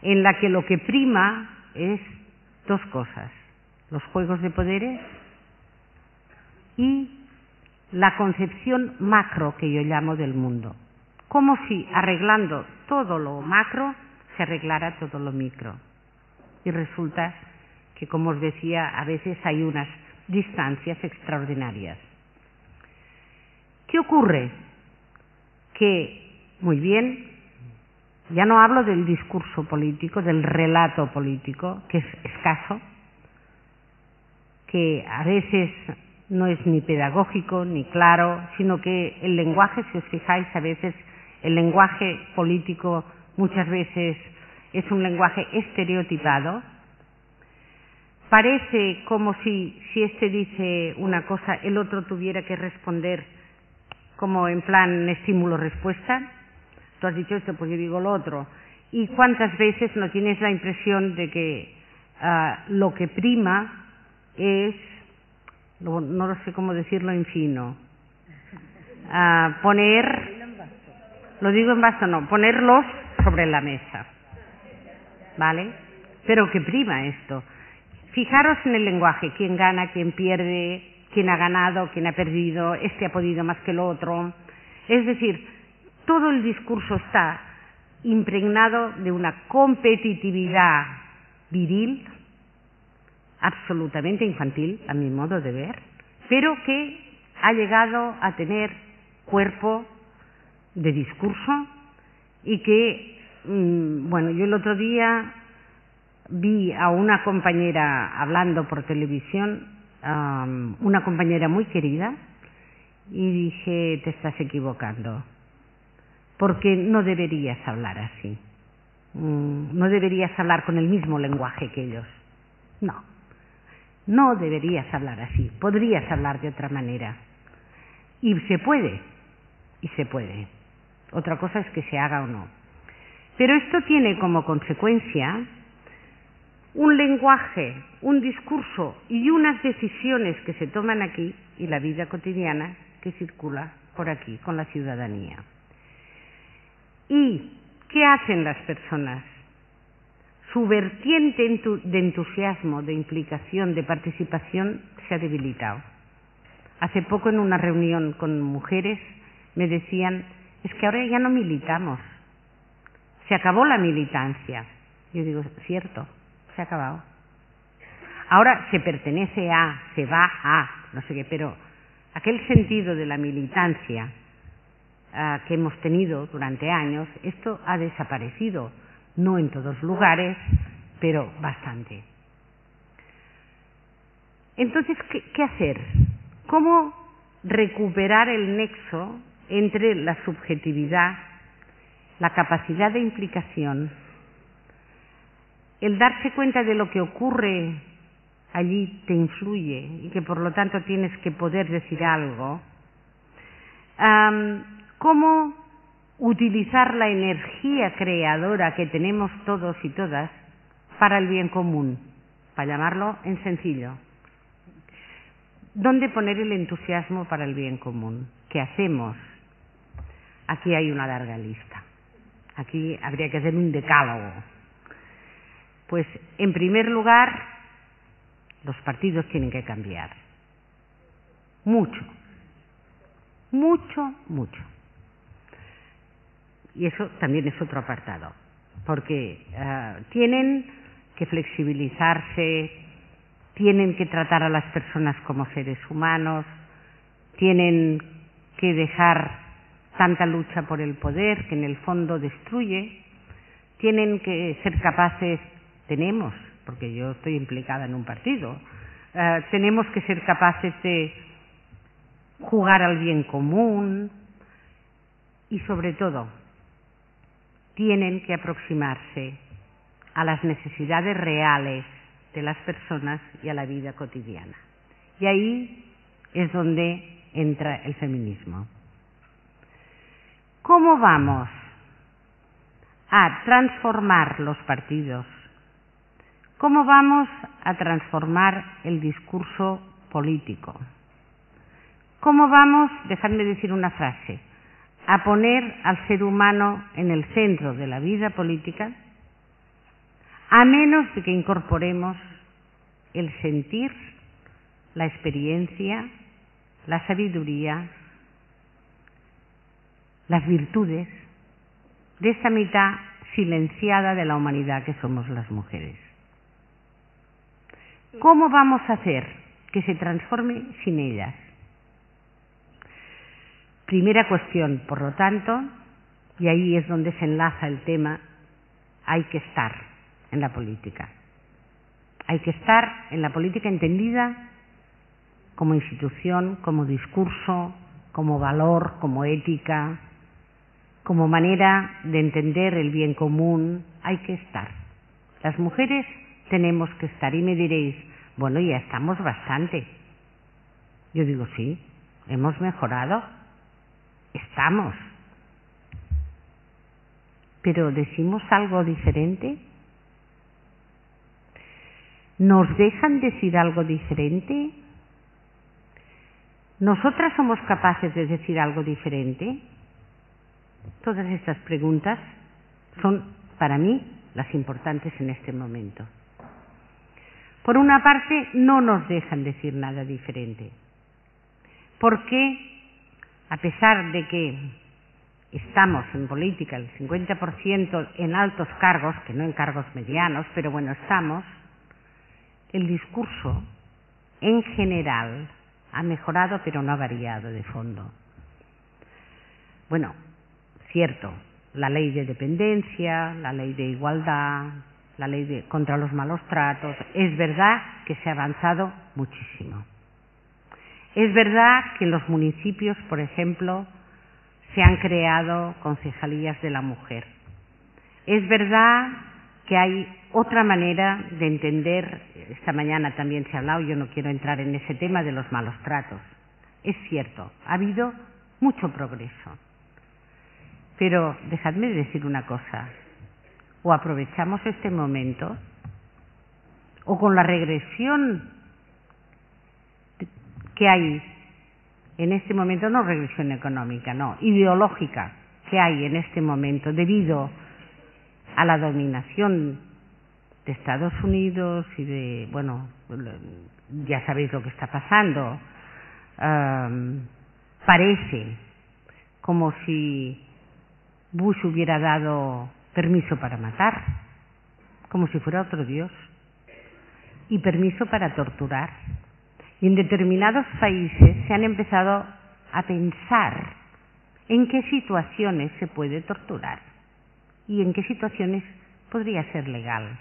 Speaker 2: en la que lo que prima es dos cosas: los juegos de poderes y la concepción macro que yo llamo del mundo. Como si arreglando todo lo macro se arreglara todo lo micro. Y resulta que, como os decía, a veces hay unas distancias extraordinarias. ¿Qué ocurre? Que, muy bien, ya no hablo del discurso político, del relato político, que es escaso, que a veces no es ni pedagógico ni claro, sino que el lenguaje, si os fijáis, a veces el lenguaje político muchas veces es un lenguaje estereotipado. Parece como si este dice una cosa, el otro tuviera que responder como en plan estímulo-respuesta. Tú has dicho esto, pues yo digo lo otro. ¿Y cuántas veces no tienes la impresión de que lo que prima es, no lo sé cómo decirlo en fino, ponerlos sobre la mesa, ¿vale? Pero que prima esto. Fijaros en el lenguaje, quién gana, quién pierde, quién ha ganado, quién ha perdido, este ha podido más que el otro. Es decir, todo el discurso está impregnado de una competitividad viril, absolutamente infantil, a mi modo de ver, pero que ha llegado a tener cuerpo de discurso y que, bueno, yo el otro día vi a una compañera hablando por televisión, una compañera muy querida, y dije, te estás equivocando, porque no deberías hablar así, no deberías hablar con el mismo lenguaje que ellos, no deberías hablar así, podrías hablar de otra manera, y se puede, otra cosa es que se haga o no, pero esto tiene como consecuencia un lenguaje, un discurso y unas decisiones que se toman aquí y la vida cotidiana que circula por aquí con la ciudadanía. ¿Y qué hacen las personas? Su vertiente de entusiasmo, de implicación, de participación se ha debilitado. Hace poco en una reunión con mujeres me decían, es que ahora ya no militamos, se acabó la militancia. Yo digo, cierto, se ha acabado. Ahora se pertenece a, se va a, no sé qué, pero aquel sentido de la militancia que hemos tenido durante años, esto ha desaparecido, no en todos lugares, pero bastante. Entonces, ¿qué hacer? ¿Cómo recuperar el nexo entre la subjetividad, la capacidad de implicación, el darse cuenta de lo que ocurre allí te influye y que por lo tanto tienes que poder decir algo? ¿Cómo utilizar la energía creadora que tenemos todos y todas para el bien común? Para llamarlo en sencillo. ¿Dónde poner el entusiasmo para el bien común? ¿Qué hacemos? Aquí hay una larga lista. Aquí habría que hacer un decálogo. Pues, en primer lugar, los partidos tienen que cambiar. Mucho. Y eso también es otro apartado, porque tienen que flexibilizarse, tienen que tratar a las personas como seres humanos, tienen que dejar tanta lucha por el poder que en el fondo destruye, tienen que ser capaces, porque yo estoy implicada en un partido, tenemos que ser capaces de jugar al bien común y sobre todo tienen que aproximarse a las necesidades reales de las personas y a la vida cotidiana. Y ahí es donde entra el feminismo. ¿Cómo vamos a transformar los partidos? ¿Cómo vamos a transformar el discurso político? ¿Cómo vamos, dejadme decir una frase, a poner al ser humano en el centro de la vida política, a menos de que incorporemos el sentir, la experiencia, la sabiduría, las virtudes de esta mitad silenciada de la humanidad que somos las mujeres? ¿Cómo vamos a hacer que se transforme sin ellas? Primera cuestión, por lo tanto, y ahí es donde se enlaza el tema, hay que estar en la política. Hay que estar en la política entendida como institución, como discurso, como valor, como ética, como manera de entender el bien común, hay que estar. Las mujeres tenemos que estar. Y me diréis, bueno, ya estamos bastante. Yo digo, sí, hemos mejorado, estamos. Pero ¿decimos algo diferente? ¿Nos dejan decir algo diferente? ¿Nosotras somos capaces de decir algo diferente? Todas estas preguntas son, para mí, las importantes en este momento. Por una parte, no nos dejan decir nada diferente, porque a pesar de que estamos en política el 50% en altos cargos, que no en cargos medianos, pero bueno, estamos, el discurso en general ha mejorado, pero no ha variado de fondo. Bueno, cierto, la ley de dependencia, la ley de igualdad, la ley contra los malos tratos, es verdad que se ha avanzado muchísimo. Es verdad que en los municipios, por ejemplo, se han creado concejalías de la mujer. Es verdad que hay otra manera de entender, esta mañana también se ha hablado, yo no quiero entrar en ese tema de los malos tratos. Es cierto, ha habido mucho progreso. Pero dejadme decir una cosa, o aprovechamos este momento, o con la regresión que hay en este momento, no regresión económica, no, ideológica que hay en este momento debido a la dominación de Estados Unidos y de, bueno, ya sabéis lo que está pasando, parece como si Bush hubiera dado permiso para matar, como si fuera otro Dios, y permiso para torturar. Y en determinados países se han empezado a pensar en qué situaciones se puede torturar y en qué situaciones podría ser legal.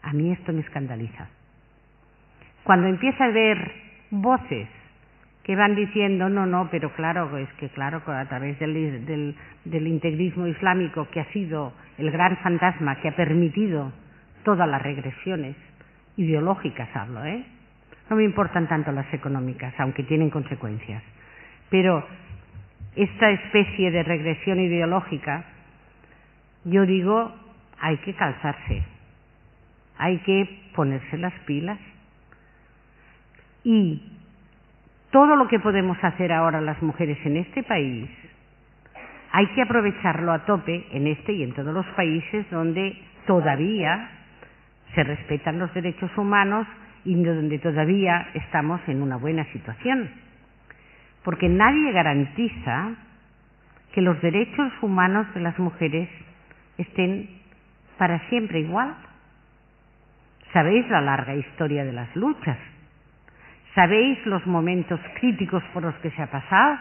Speaker 2: A mí esto me escandaliza. Cuando empieza a haber voces que van diciendo, no, pero claro, es que claro, a través del integrismo islámico, que ha sido el gran fantasma que ha permitido todas las regresiones ideológicas, hablo, no me importan tanto las económicas, aunque tienen consecuencias, pero esta especie de regresión ideológica, yo digo, hay que calzarse, hay que ponerse las pilas, y todo lo que podemos hacer ahora las mujeres en este país hay que aprovecharlo a tope en este y en todos los países donde todavía se respetan los derechos humanos y donde todavía estamos en una buena situación. Porque nadie garantiza que los derechos humanos de las mujeres estén para siempre igual. Sabéis la larga historia de las luchas. ¿Sabéis los momentos críticos por los que se ha pasado?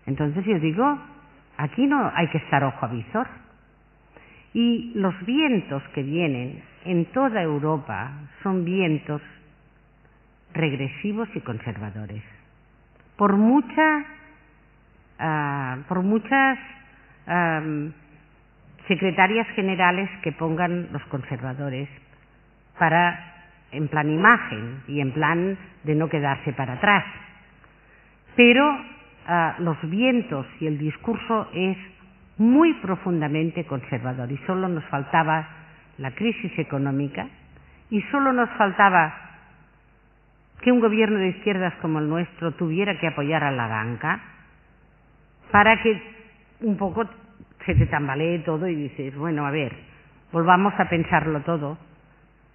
Speaker 2: Entonces yo digo, aquí no hay que estar ojo a visor. Y los vientos que vienen en toda Europa son vientos regresivos y conservadores. Por muchas secretarias generales que pongan los conservadores en plan imagen y en plan de no quedarse para atrás. Pero los vientos y el discurso es muy profundamente conservador y solo nos faltaba la crisis económica y solo nos faltaba que un gobierno de izquierdas como el nuestro tuviera que apoyar a la banca para que un poco se te tambalee todo y dices, bueno, a ver, volvamos a pensarlo todo,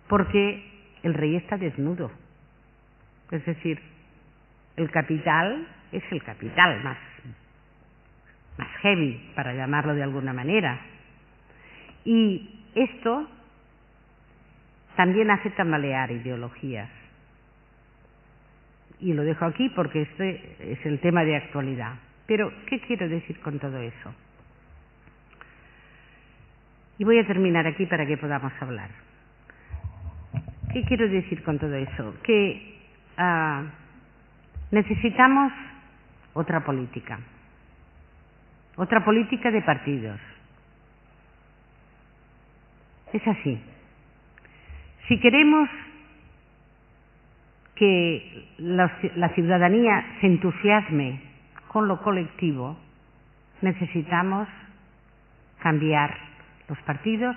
Speaker 2: porque el rey está desnudo. Es decir, el capital es el capital más heavy, para llamarlo de alguna manera. Y esto también hace tambalear ideologías. Y lo dejo aquí porque este es el tema de actualidad. Pero, ¿qué quiero decir con todo eso? Y voy a terminar aquí para que podamos hablar. ¿Qué quiero decir con todo eso? Que necesitamos otra política de partidos. Es así. Si queremos que la ciudadanía se entusiasme con lo colectivo, necesitamos cambiar los partidos,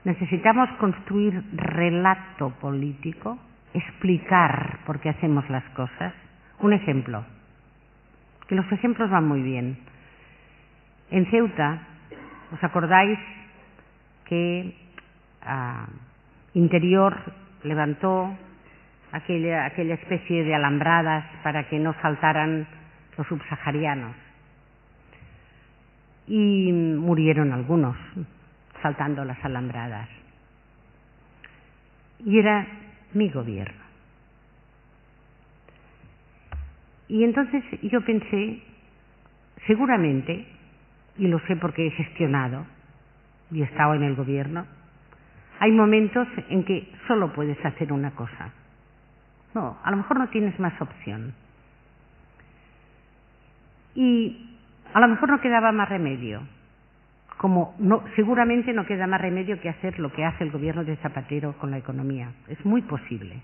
Speaker 2: necesitamos construir relato político, explicar por qué hacemos las cosas. Un ejemplo, que los ejemplos van muy bien. En Ceuta, ¿os acordáis que Interior levantó aquella especie de alambradas para que no saltaran los subsaharianos? Y murieron algunos saltando las alambradas. Y era mi gobierno. Y entonces yo pensé, seguramente, y lo sé porque he gestionado y he estado en el gobierno, hay momentos en que solo puedes hacer una cosa. No, a lo mejor no tienes más opción. Y a lo mejor no quedaba más remedio. Seguramente no queda más remedio que hacer lo que hace el gobierno de Zapatero con la economía. Es muy posible.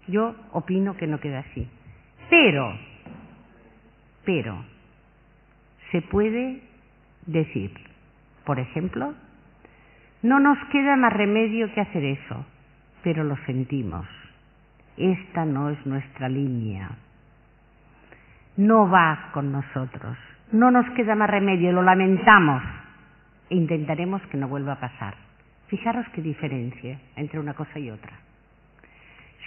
Speaker 2: Yo opino que no queda así. Pero, se puede decir, por ejemplo, no nos queda más remedio que hacer eso, pero lo sentimos. Esta no es nuestra línea. No va con nosotros. No nos queda más remedio, lo lamentamos e intentaremos que no vuelva a pasar. Fijaros qué diferencia entre una cosa y otra.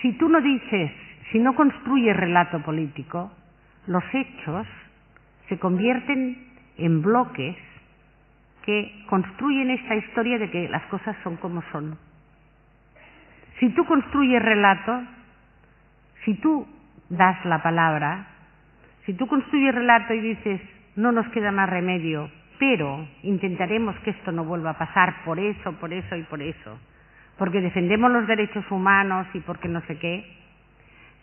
Speaker 2: Si tú no dices, si no construyes relato político, los hechos se convierten en bloques que construyen esta historia de que las cosas son como son. Si tú construyes relato, si tú das la palabra, si tú construyes relato y dices, no nos queda más remedio, pero intentaremos que esto no vuelva a pasar por eso y por eso, porque defendemos los derechos humanos y porque no sé qué,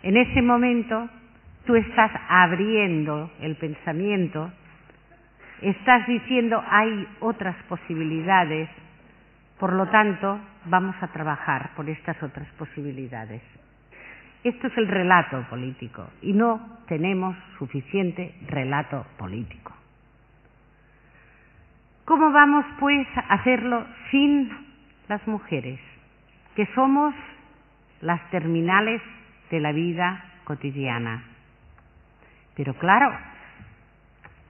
Speaker 2: en ese momento tú estás abriendo el pensamiento, estás diciendo hay otras posibilidades, por lo tanto vamos a trabajar por estas otras posibilidades. Esto es el relato político y no tenemos suficiente relato político. ¿Cómo vamos, pues, a hacerlo sin las mujeres, que somos las terminales de la vida cotidiana? Pero claro,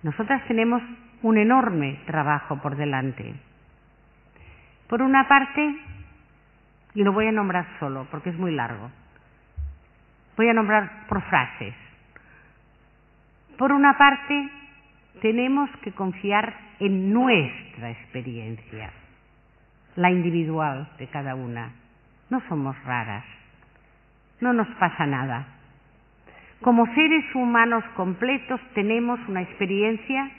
Speaker 2: nosotras tenemos un enorme trabajo por delante. Por una parte, y lo voy a nombrar solo porque es muy largo, voy a nombrar por frases. Por una parte, tenemos que confiar en nuestra experiencia, la individual de cada una. No somos raras, no nos pasa nada. Como seres humanos completos tenemos una experiencia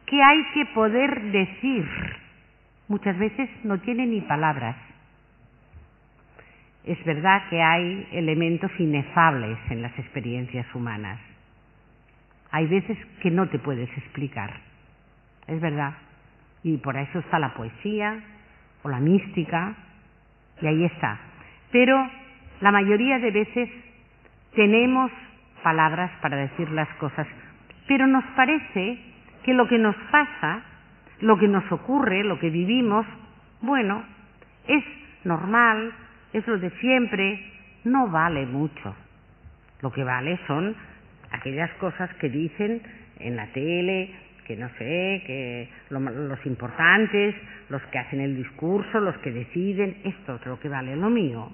Speaker 2: que hay que poder decir. Muchas veces no tiene ni palabras. Es verdad que hay elementos inefables en las experiencias humanas. Hay veces que no te puedes explicar. Es verdad. Y por eso está la poesía o la mística, y ahí está. Pero la mayoría de veces tenemos palabras para decir las cosas, pero nos parece que lo que nos pasa, lo que nos ocurre, lo que vivimos, bueno, es normal, es lo de siempre, no vale mucho. Lo que vale son aquellas cosas que dicen en la tele, que no sé, que los importantes, los que hacen el discurso, los que deciden, esto es lo que vale. Lo mío,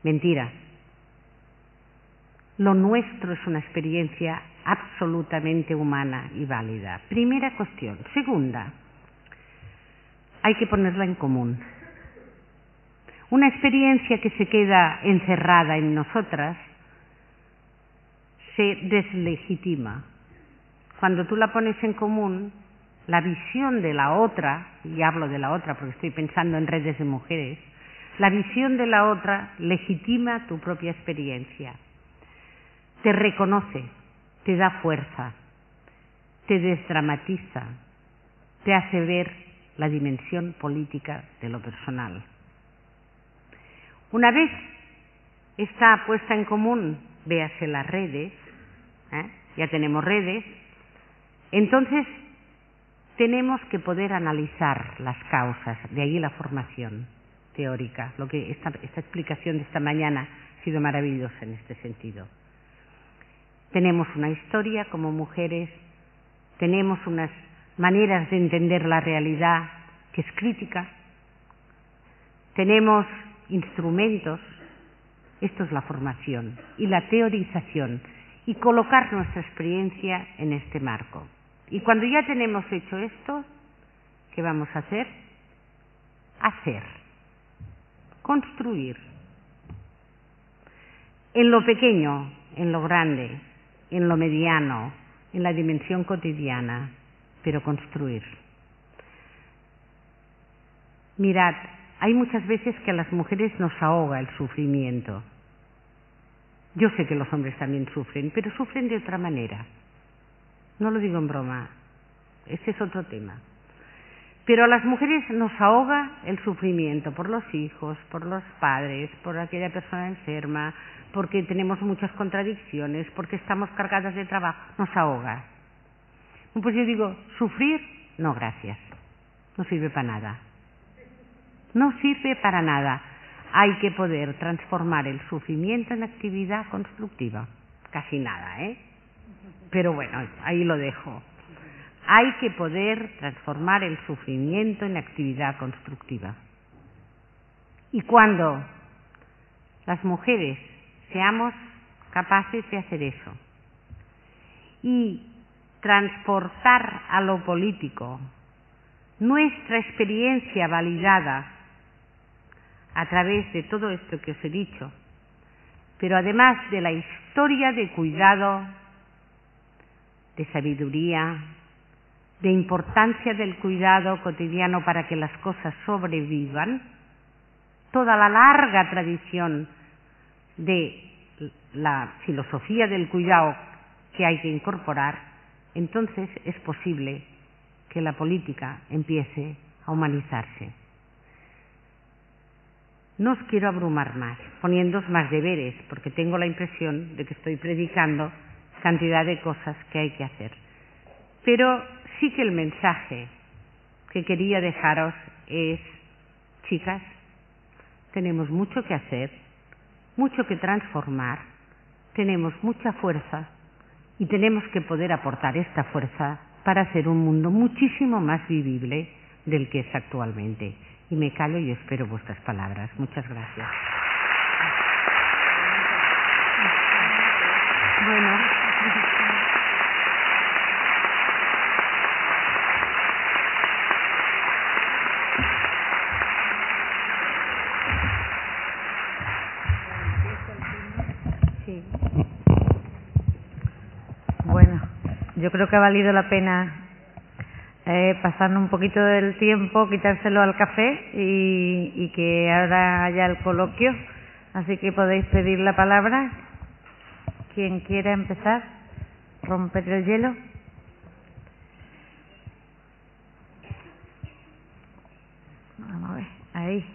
Speaker 2: mentira. Lo nuestro es una experiencia absolutamente humana y válida. Primera cuestión. Segunda, hay que ponerla en común. Una experiencia que se queda encerrada en nosotras se deslegitima. Cuando tú la pones en común, la visión de la otra, y hablo de la otra porque estoy pensando en redes de mujeres, La visión de la otra legitima tu propia experiencia, te reconoce, te da fuerza, te desdramatiza, te hace ver la dimensión política de lo personal. Una vez está puesta en común, véase las redes, ya tenemos redes, entonces tenemos que poder analizar las causas, de ahí la formación teórica. Esta explicación de esta mañana ha sido maravillosa en este sentido. Tenemos una historia como mujeres, tenemos unas maneras de entender la realidad que es crítica, tenemos instrumentos, esto es la formación y la teorización, y colocar nuestra experiencia en este marco. Y cuando ya tenemos hecho esto, ¿qué vamos a hacer? Hacer, construir, en lo pequeño, en lo grande, en lo mediano, en la dimensión cotidiana, pero construir. Mirad, hay muchas veces que a las mujeres nos ahoga el sufrimiento. Yo sé que los hombres también sufren, pero sufren de otra manera. No lo digo en broma, ese es otro tema. Pero a las mujeres nos ahoga el sufrimiento por los hijos, por los padres, por aquella persona enferma, porque tenemos muchas contradicciones, porque estamos cargadas de trabajo, nos ahoga. Pues yo digo, sufrir, no gracias, no sirve para nada. No sirve para nada. Hay que poder transformar el sufrimiento en actividad constructiva. Casi nada, Pero bueno, ahí lo dejo. Hay que poder transformar el sufrimiento en actividad constructiva. Y cuando las mujeres seamos capaces de hacer eso y transportar a lo político nuestra experiencia validada a través de todo esto que os he dicho, pero además de la historia de cuidado, de sabiduría, de importancia del cuidado cotidiano para que las cosas sobrevivan, toda la larga tradición de la filosofía del cuidado que hay que incorporar, entonces es posible que la política empiece a humanizarse. No os quiero abrumar más, poniéndoos más deberes, porque tengo la impresión de que estoy predicando cantidad de cosas que hay que hacer. Pero sí que el mensaje que quería dejaros es, chicas, tenemos mucho que hacer, mucho que transformar, tenemos mucha fuerza y tenemos que poder aportar esta fuerza para hacer un mundo muchísimo más vivible del que es actualmente. Y me callo y espero vuestras palabras. Muchas gracias. Bueno.
Speaker 1: Sí. Bueno, yo creo que ha valido la pena pasarnos un poquito del tiempo, quitárselo al café y que ahora haya el coloquio. Así que podéis pedir la palabra. Quien quiera empezar, romper el hielo. Vamos a ver, ahí.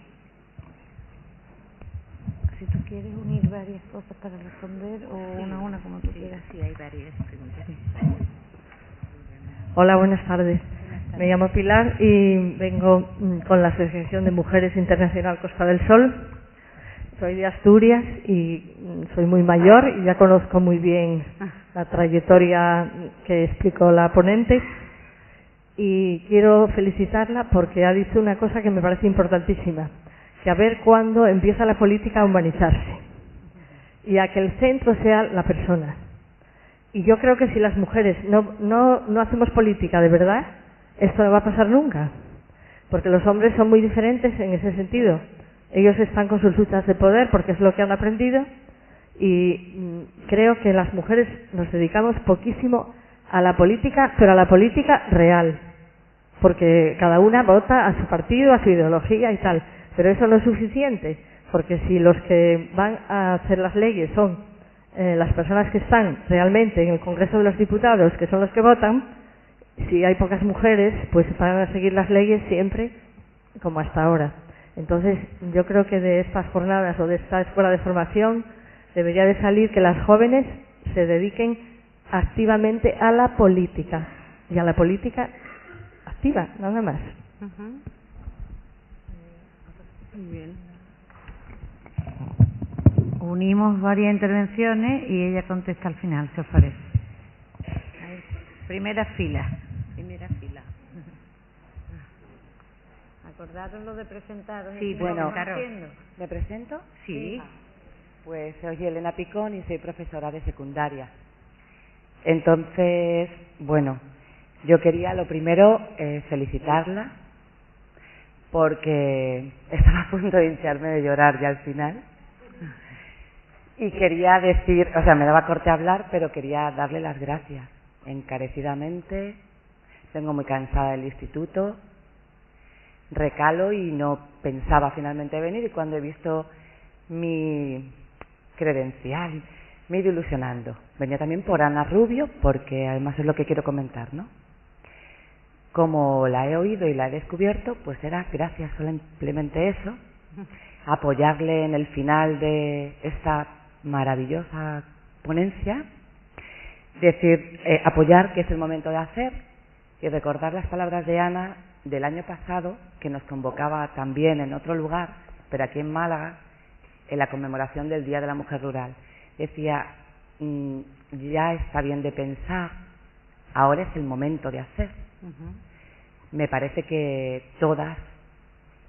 Speaker 1: Si tú quieres unir varias cosas para responder o una a una, como tú quieras.
Speaker 2: Sí, hay varias preguntas.
Speaker 1: Sí.
Speaker 3: Hola, buenas tardes. Me llamo Pilar y vengo con la Asociación de Mujeres Internacional Costa del Sol. Soy de Asturias y soy muy mayor y ya conozco muy bien la trayectoria que explicó la ponente. Y quiero felicitarla porque ha dicho una cosa que me parece importantísima, que a ver cuándo empieza la política a humanizarse y a que el centro sea la persona. Y yo creo que si las mujeres no hacemos política de verdad, esto no va a pasar nunca, porque los hombres son muy diferentes en ese sentido. Ellos están con sus luchas de poder porque es lo que han aprendido y creo que las mujeres nos dedicamos poquísimo a la política, pero a la política real, porque cada una vota a su partido, a su ideología y tal, Pero eso no es suficiente, porque si los que van a hacer las leyes son las personas que están realmente en el Congreso de los Diputados, que son los que votan, si hay pocas mujeres, pues van a seguir las leyes siempre como hasta ahora. Entonces, yo creo que de estas jornadas o de esta escuela de formación debería de salir que las jóvenes se dediquen activamente a la política, y a la política activa, nada más.
Speaker 2: Muy bien.
Speaker 1: Unimos varias intervenciones y ella contesta al final, si os parece. Primera fila. ¿Acordaron lo de presentaros?
Speaker 4: Sí, bueno, ¿me presento?
Speaker 2: Sí.
Speaker 4: Pues soy Elena Picón y soy profesora de secundaria. Entonces, bueno, yo quería lo primero felicitarla porque estaba a punto de hincharme de llorar ya al final. Y quería decir, o sea, me daba corte a hablar, pero quería darle las gracias encarecidamente. Vengo muy cansada del instituto, recalo y no pensaba finalmente venir, y cuando he visto mi credencial me he ido ilusionando. Venía también por Ana Rubio, porque además es lo que quiero comentar, ¿no? Como la he oído y la he descubierto, pues era gracias simplemente eso, apoyarle en el final de esta maravillosa ponencia, decir, apoyar que es el momento de hacer, y recordar las palabras de Ana del año pasado, que nos convocaba también en otro lugar, pero aquí en Málaga, en la conmemoración del Día de la Mujer Rural. Decía, ya está bien de pensar, ahora es el momento de hacer. Me parece que todas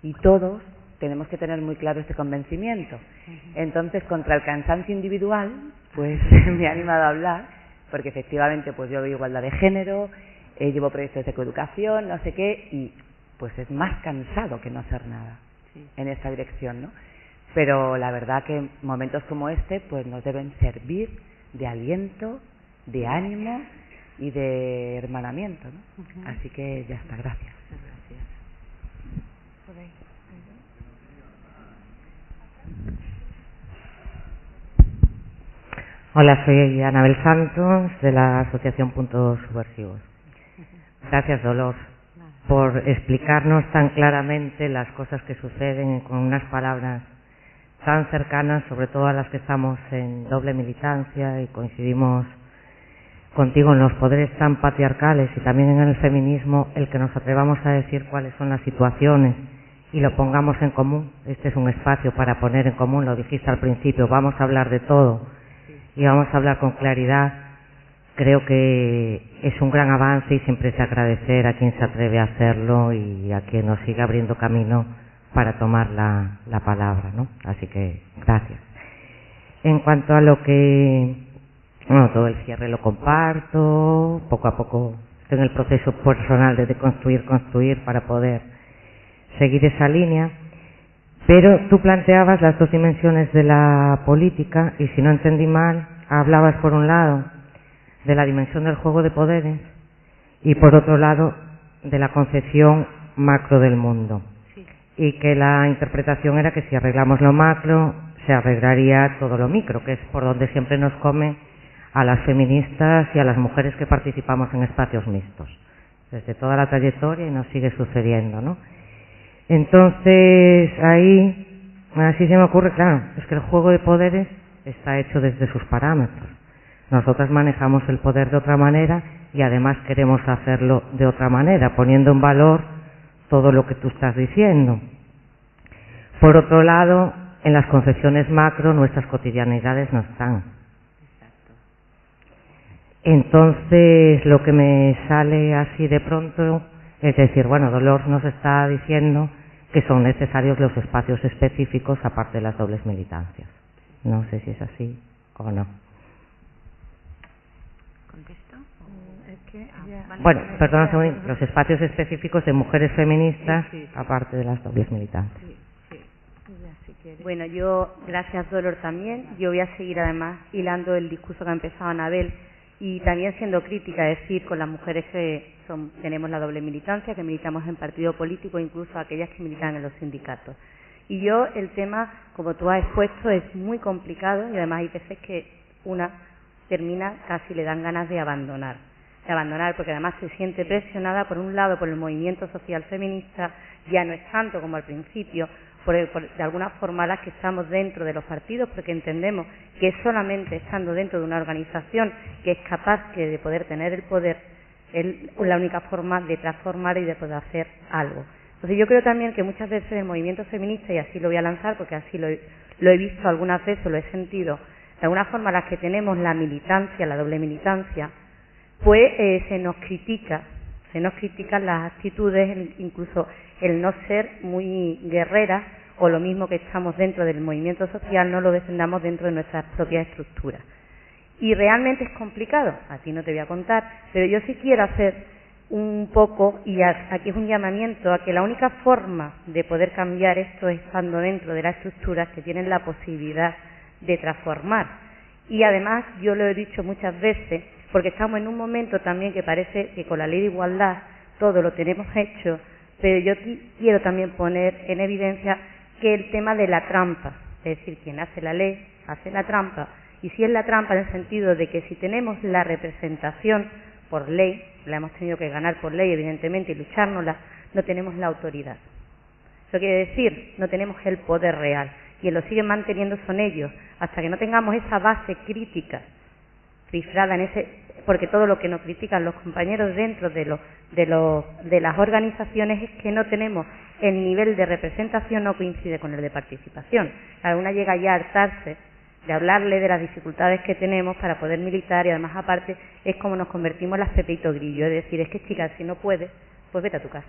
Speaker 4: y todos tenemos que tener muy claro este convencimiento. Entonces, contra el cansancio individual, pues me he animado a hablar, porque efectivamente pues yo veo igualdad de género, llevo proyectos de coeducación, no sé qué, y pues es más cansado que no hacer nada en esta dirección, ¿no? Pero la verdad que momentos como este pues nos deben servir de aliento, de ánimo y de hermanamiento, ¿no? Así que ya está, gracias.
Speaker 5: Hola, soy Anabel Santos de la Asociación Puntos Subversivos. Gracias, Dolor, por explicarnos tan claramente las cosas que suceden con unas palabras tan cercanas, sobre todo a las que estamos en doble militancia y coincidimos contigo en los poderes tan patriarcales y también en el feminismo, el que nos atrevamos a decir cuáles son las situaciones y lo pongamos en común. Este es un espacio para poner en común, lo dijiste al principio, vamos a hablar de todo y vamos a hablar con claridad. Creo que es un gran avance y siempre es agradecer a quien se atreve a hacerlo y a quien nos sigue abriendo camino para tomar la palabra, ¿no? Así que gracias. En cuanto a lo que, bueno, todo el cierre lo comparto, poco a poco estoy en el proceso personal de construir para poder seguir esa línea, pero tú planteabas las dos dimensiones de la política y si no entendí mal, hablabas por un lado de la dimensión del juego de poderes y por otro lado de la concepción macro del mundo. Y que la interpretación era que si arreglamos lo macro se arreglaría todo lo micro, que es por donde siempre nos come a las feministas y a las mujeres que participamos en espacios mixtos desde toda la trayectoria y nos sigue sucediendo, ¿no? Entonces ahí así se me ocurre, claro, es que el juego de poderes está hecho desde sus parámetros. Nosotras manejamos el poder de otra manera y además queremos hacerlo de otra manera, poniendo en valor todo lo que tú estás diciendo. Por otro lado, en las concepciones macro nuestras cotidianidades no están. Entonces, lo que me sale así de pronto es decir, bueno, Dolores nos está diciendo que son necesarios los espacios específicos aparte de las dobles militancias. No sé si es así o no. Bueno, perdón un segundo, los espacios específicos de mujeres feministas, aparte de las dobles militancias.
Speaker 6: Bueno, yo, gracias Dolor también, yo voy a seguir además hilando el discurso que ha empezado Anabel y también siendo crítica, es decir, con las mujeres que tenemos la doble militancia, que militamos en partido político, incluso aquellas que militan en los sindicatos. Y yo, el tema, como tú has expuesto, es muy complicado y además hay veces que una termina, casi le dan ganas de abandonar, porque además se siente presionada, por un lado, por el movimiento social feminista, ya no es tanto como al principio, de alguna forma las que estamos dentro de los partidos, porque entendemos que es solamente estando dentro de una organización que es capaz de poder tener el poder, es la única forma de transformar y de poder hacer algo. Entonces yo creo también que muchas veces el movimiento feminista, y así lo voy a lanzar porque así lo he visto algunas veces, lo he sentido, de alguna forma las que tenemos la militancia, la doble militancia, pues se nos critican las actitudes, incluso el no ser muy guerreras, o lo mismo que estamos dentro del movimiento social, no lo defendamos dentro de nuestras propias estructuras. Y realmente es complicado, a ti no te voy a contar, pero yo sí quiero hacer un poco, y aquí es un llamamiento a que la única forma de poder cambiar esto es estando dentro de las estructuras que tienen la posibilidad de transformar. Y además, yo lo he dicho muchas veces, porque estamos en un momento también que parece que con la ley de igualdad todo lo tenemos hecho, pero yo quiero también poner en evidencia que el tema de la trampa, es decir, quien hace la ley hace la trampa, y si es la trampa en el sentido de que si tenemos la representación por ley, la hemos tenido que ganar por ley evidentemente y luchárnosla, no tenemos la autoridad. Eso quiere decir, no tenemos el poder real, quien lo siguen manteniendo son ellos, hasta que no tengamos esa base crítica cifrada en porque todo lo que nos critican los compañeros dentro de las organizaciones es que no tenemos el nivel de representación, no coincide con el de participación. Alguna llega ya a hartarse de hablarle de las dificultades que tenemos para poder militar, y además aparte es como nos convertimos en las Pepito Grillo, es decir, es que chicas, si no puedes, pues vete a tu casa.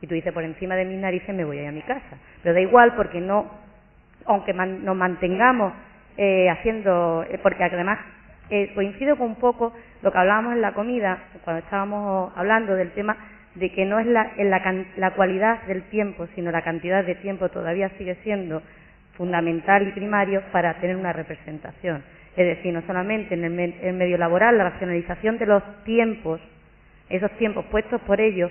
Speaker 6: Y tú dices, por encima de mis narices me voy a ir a mi casa. Pero da igual, porque no, aunque nos mantengamos porque además coincido con un poco lo que hablábamos en la comida, cuando estábamos hablando del tema de que no es la cualidad del tiempo, sino la cantidad de tiempo todavía sigue siendo fundamental y primario para tener una representación. Es decir, no solamente en el medio laboral, la racionalización de los tiempos, esos tiempos puestos por ellos,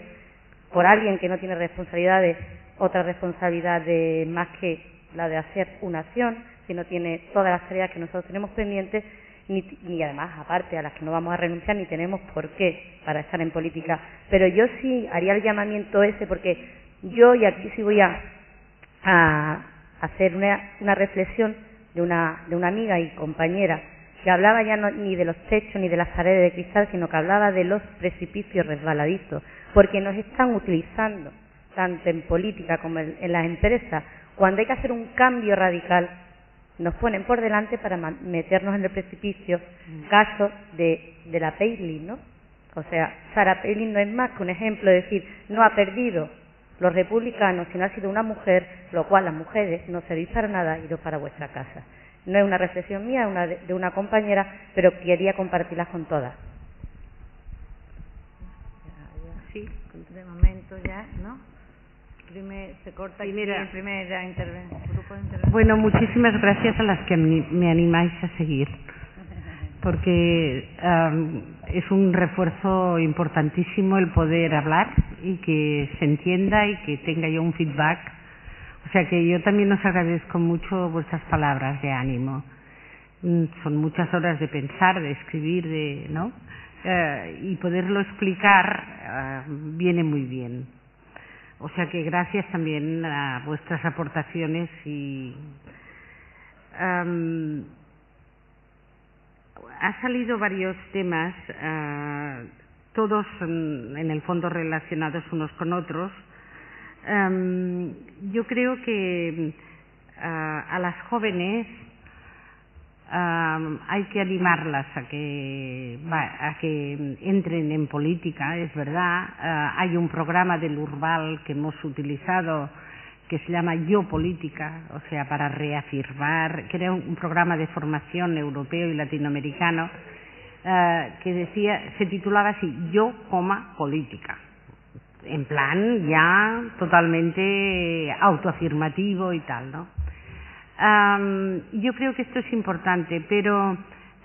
Speaker 6: por alguien que no tiene responsabilidades, otra responsabilidad más que la de hacer una acción, sino tiene todas las tareas que nosotros tenemos pendientes, ni además, aparte, a las que no vamos a renunciar, ni tenemos por qué para estar en política. Pero yo sí haría el llamamiento ese, porque yo, y aquí sí voy a hacer una reflexión de una amiga y compañera, que hablaba ya no ni de los techos ni de las paredes de cristal, sino que hablaba de los precipicios resbaladizos, porque nos están utilizando, tanto en política como en las empresas, cuando hay que hacer un cambio radical, nos ponen por delante para meternos en el precipicio. Caso de la Palin, ¿no? O sea, Sarah Palin no es más que un ejemplo, de decir, no ha perdido los republicanos, sino ha sido una mujer, lo cual las mujeres no servís para nada, iros para vuestra casa. No es una reflexión mía, de una compañera, pero quería compartirlas con todas.
Speaker 1: Sí, de momento ya, ¿no? Se corta aquí el primer grupo de intervención.
Speaker 2: Bueno, muchísimas gracias a las que me animáis a seguir, porque es un refuerzo importantísimo el poder hablar y que se entienda y que tenga yo un feedback. O sea que yo también os agradezco mucho vuestras palabras de ánimo. Son muchas horas de pensar, de escribir, ¿no? Y poderlo explicar viene muy bien. O sea que gracias también a vuestras aportaciones y han salido varios temas, todos en el fondo relacionados unos con otros. Yo creo que a las jóvenes hay que animarlas a que entren en política, es verdad. Hay un programa del Urbal que hemos utilizado que se llama Yo Política, o sea, para reafirmar, que era un programa de formación europeo y latinoamericano que se titulaba así, Yo, Política, en plan ya totalmente autoafirmativo y tal, ¿no? Yo creo que esto es importante, pero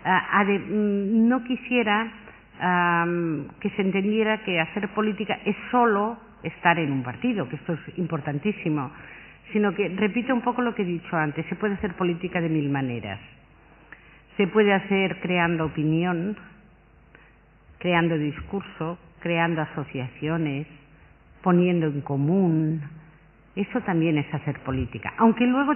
Speaker 2: no quisiera que se entendiera que hacer política es solo estar en un partido, que esto es importantísimo, sino que repito un poco lo que he dicho antes, se puede hacer política de mil maneras. Se puede hacer creando opinión, creando discurso, creando asociaciones, poniendo en común. Eso también es hacer política, aunque luego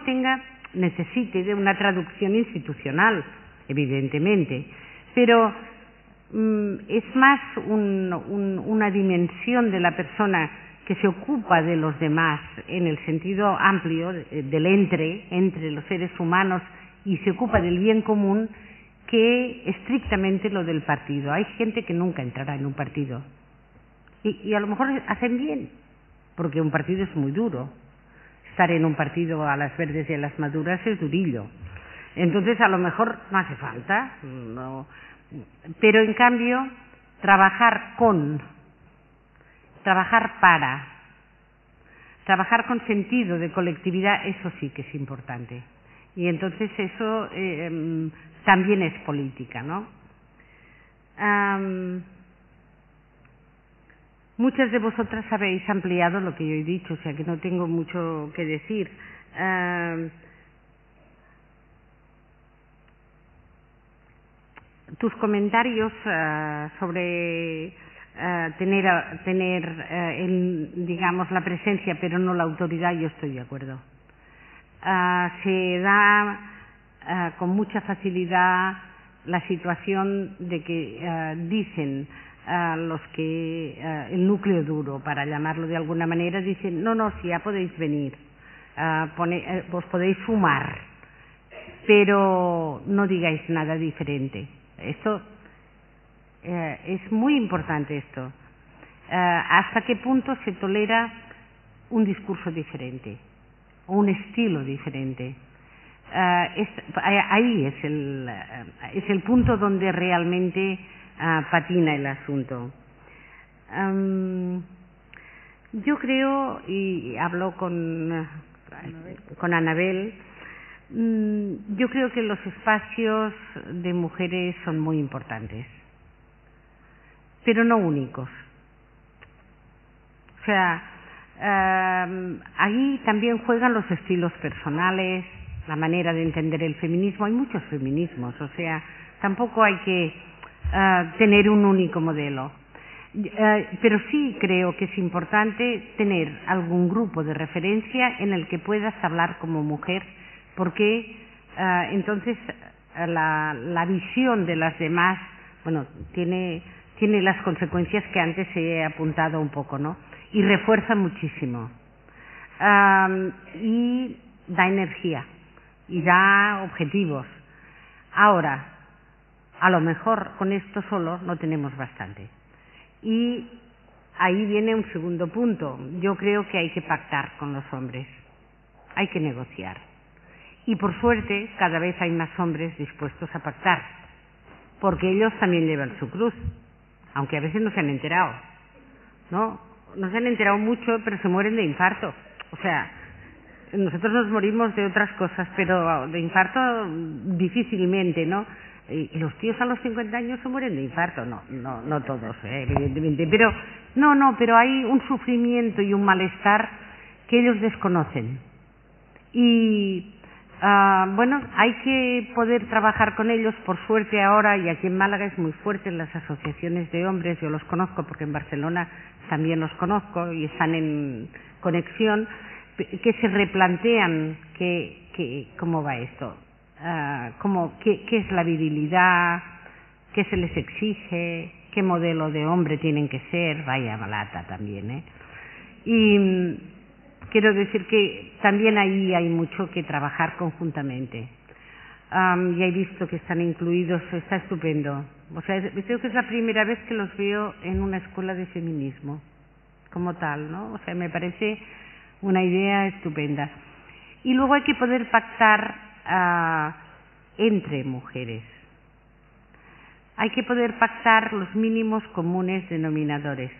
Speaker 2: necesite de una traducción institucional, evidentemente, pero es más una dimensión de la persona que se ocupa de los demás en el sentido amplio del entre los seres humanos y se ocupa del bien común que estrictamente lo del partido. Hay gente que nunca entrará en un partido y a lo mejor hacen bien, porque un partido es muy duro. Estar en un partido a las verdes y a las maduras es durillo. Entonces a lo mejor no hace falta, no. Pero en cambio trabajar con sentido de colectividad, eso sí que es importante. Y entonces eso también es política, ¿no? Muchas de vosotras habéis ampliado lo que yo he dicho, o sea que no tengo mucho que decir. Tus comentarios sobre tener digamos la presencia pero no la autoridad, yo estoy de acuerdo. Se da con mucha facilidad la situación de que dicen los que el núcleo duro, para llamarlo de alguna manera, dicen no, si ya podéis venir, os podéis sumar, pero no digáis nada diferente. Esto es muy importante esto. ¿Hasta qué punto se tolera un discurso diferente o un estilo diferente? Ahí es el punto donde realmente patina el asunto. Yo creo, y hablo con Anabel, yo creo que los espacios de mujeres son muy importantes, pero no únicos. O sea, ahí también juegan los estilos personales, la manera de entender el feminismo. Hay muchos feminismos, o sea, tampoco hay que tener un único modelo. Pero sí creo que es importante tener algún grupo de referencia en el que puedas hablar como mujer, porque entonces la visión de las demás, bueno, tiene las consecuencias que antes he apuntado un poco, ¿no? Y refuerza muchísimo. Y da energía y da objetivos. Ahora, a lo mejor con esto solo no tenemos bastante. Y ahí viene un segundo punto. Yo creo que hay que pactar con los hombres, hay que negociar. Y por suerte cada vez hay más hombres dispuestos a pactar, porque ellos también llevan su cruz, aunque a veces no se han enterado, ¿no? No se han enterado mucho, pero se mueren de infarto. O sea, nosotros nos morimos de otras cosas, pero de infarto difícilmente, ¿no? Y los tíos a los 50 años se mueren de infarto, no todos, evidentemente, pero pero hay un sufrimiento y un malestar que ellos desconocen. Y bueno, hay que poder trabajar con ellos. Por suerte ahora, y aquí en Málaga es muy fuerte, en las asociaciones de hombres, yo los conozco porque en Barcelona también los conozco y están en conexión, que se replantean cómo va esto. ¿Qué es la virilidad? ¿Qué se les exige? ¿Qué modelo de hombre tienen que ser? Vaya balata también, Y quiero decir que también ahí hay mucho que trabajar conjuntamente. Ya he visto que están incluidos, está estupendo. O sea, creo que es la primera vez que los veo en una escuela de feminismo, como tal, ¿no? O sea, me parece una idea estupenda. Y luego hay que poder pactar entre mujeres. Hay que poder pactar los mínimos comunes denominadores.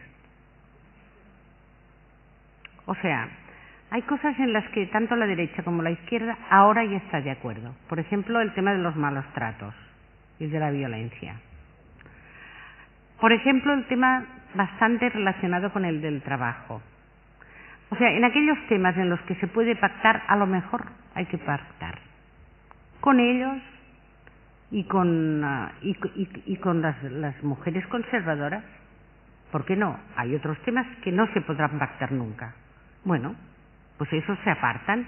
Speaker 2: O sea, hay cosas en las que tanto la derecha como la izquierda ahora ya está de acuerdo. Por ejemplo, el tema de los malos tratos y de la violencia. Por ejemplo, el tema bastante relacionado con el del trabajo. O sea, en aquellos temas en los que se puede pactar, a lo mejor hay que pactar con ellos y con las mujeres conservadoras. ¿Por qué no? Hay otros temas que no se podrán pactar nunca. Bueno, pues esos se apartan.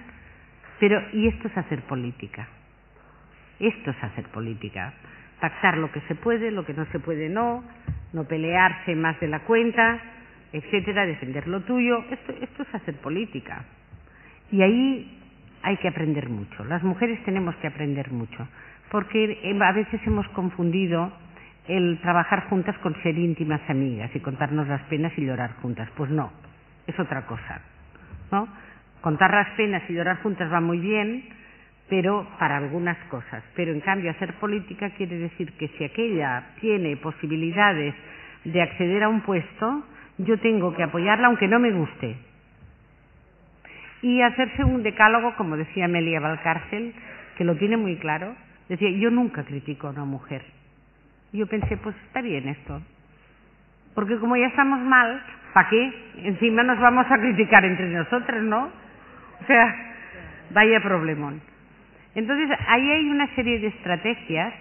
Speaker 2: Pero, y esto es hacer política. Esto es hacer política. Pactar lo que se puede, lo que no se puede no pelearse más de la cuenta, etcétera, defender lo tuyo. Esto es hacer política. Y ahí hay que aprender mucho. Las mujeres tenemos que aprender mucho. Porque a veces hemos confundido el trabajar juntas con ser íntimas amigas y contarnos las penas y llorar juntas. Pues no, es otra cosa, ¿no? Contar las penas y llorar juntas va muy bien, pero para algunas cosas. Pero en cambio hacer política quiere decir que si aquella tiene posibilidades de acceder a un puesto, yo tengo que apoyarla aunque no me guste. Y hacerse un decálogo, como decía Amelia Valcárcel, que lo tiene muy claro. Decía, yo nunca critico a una mujer. Yo pensé, pues está bien esto. Porque como ya estamos mal, ¿para qué? Encima nos vamos a criticar entre nosotras, ¿no? O sea, vaya problemón. Entonces, ahí hay una serie de estrategias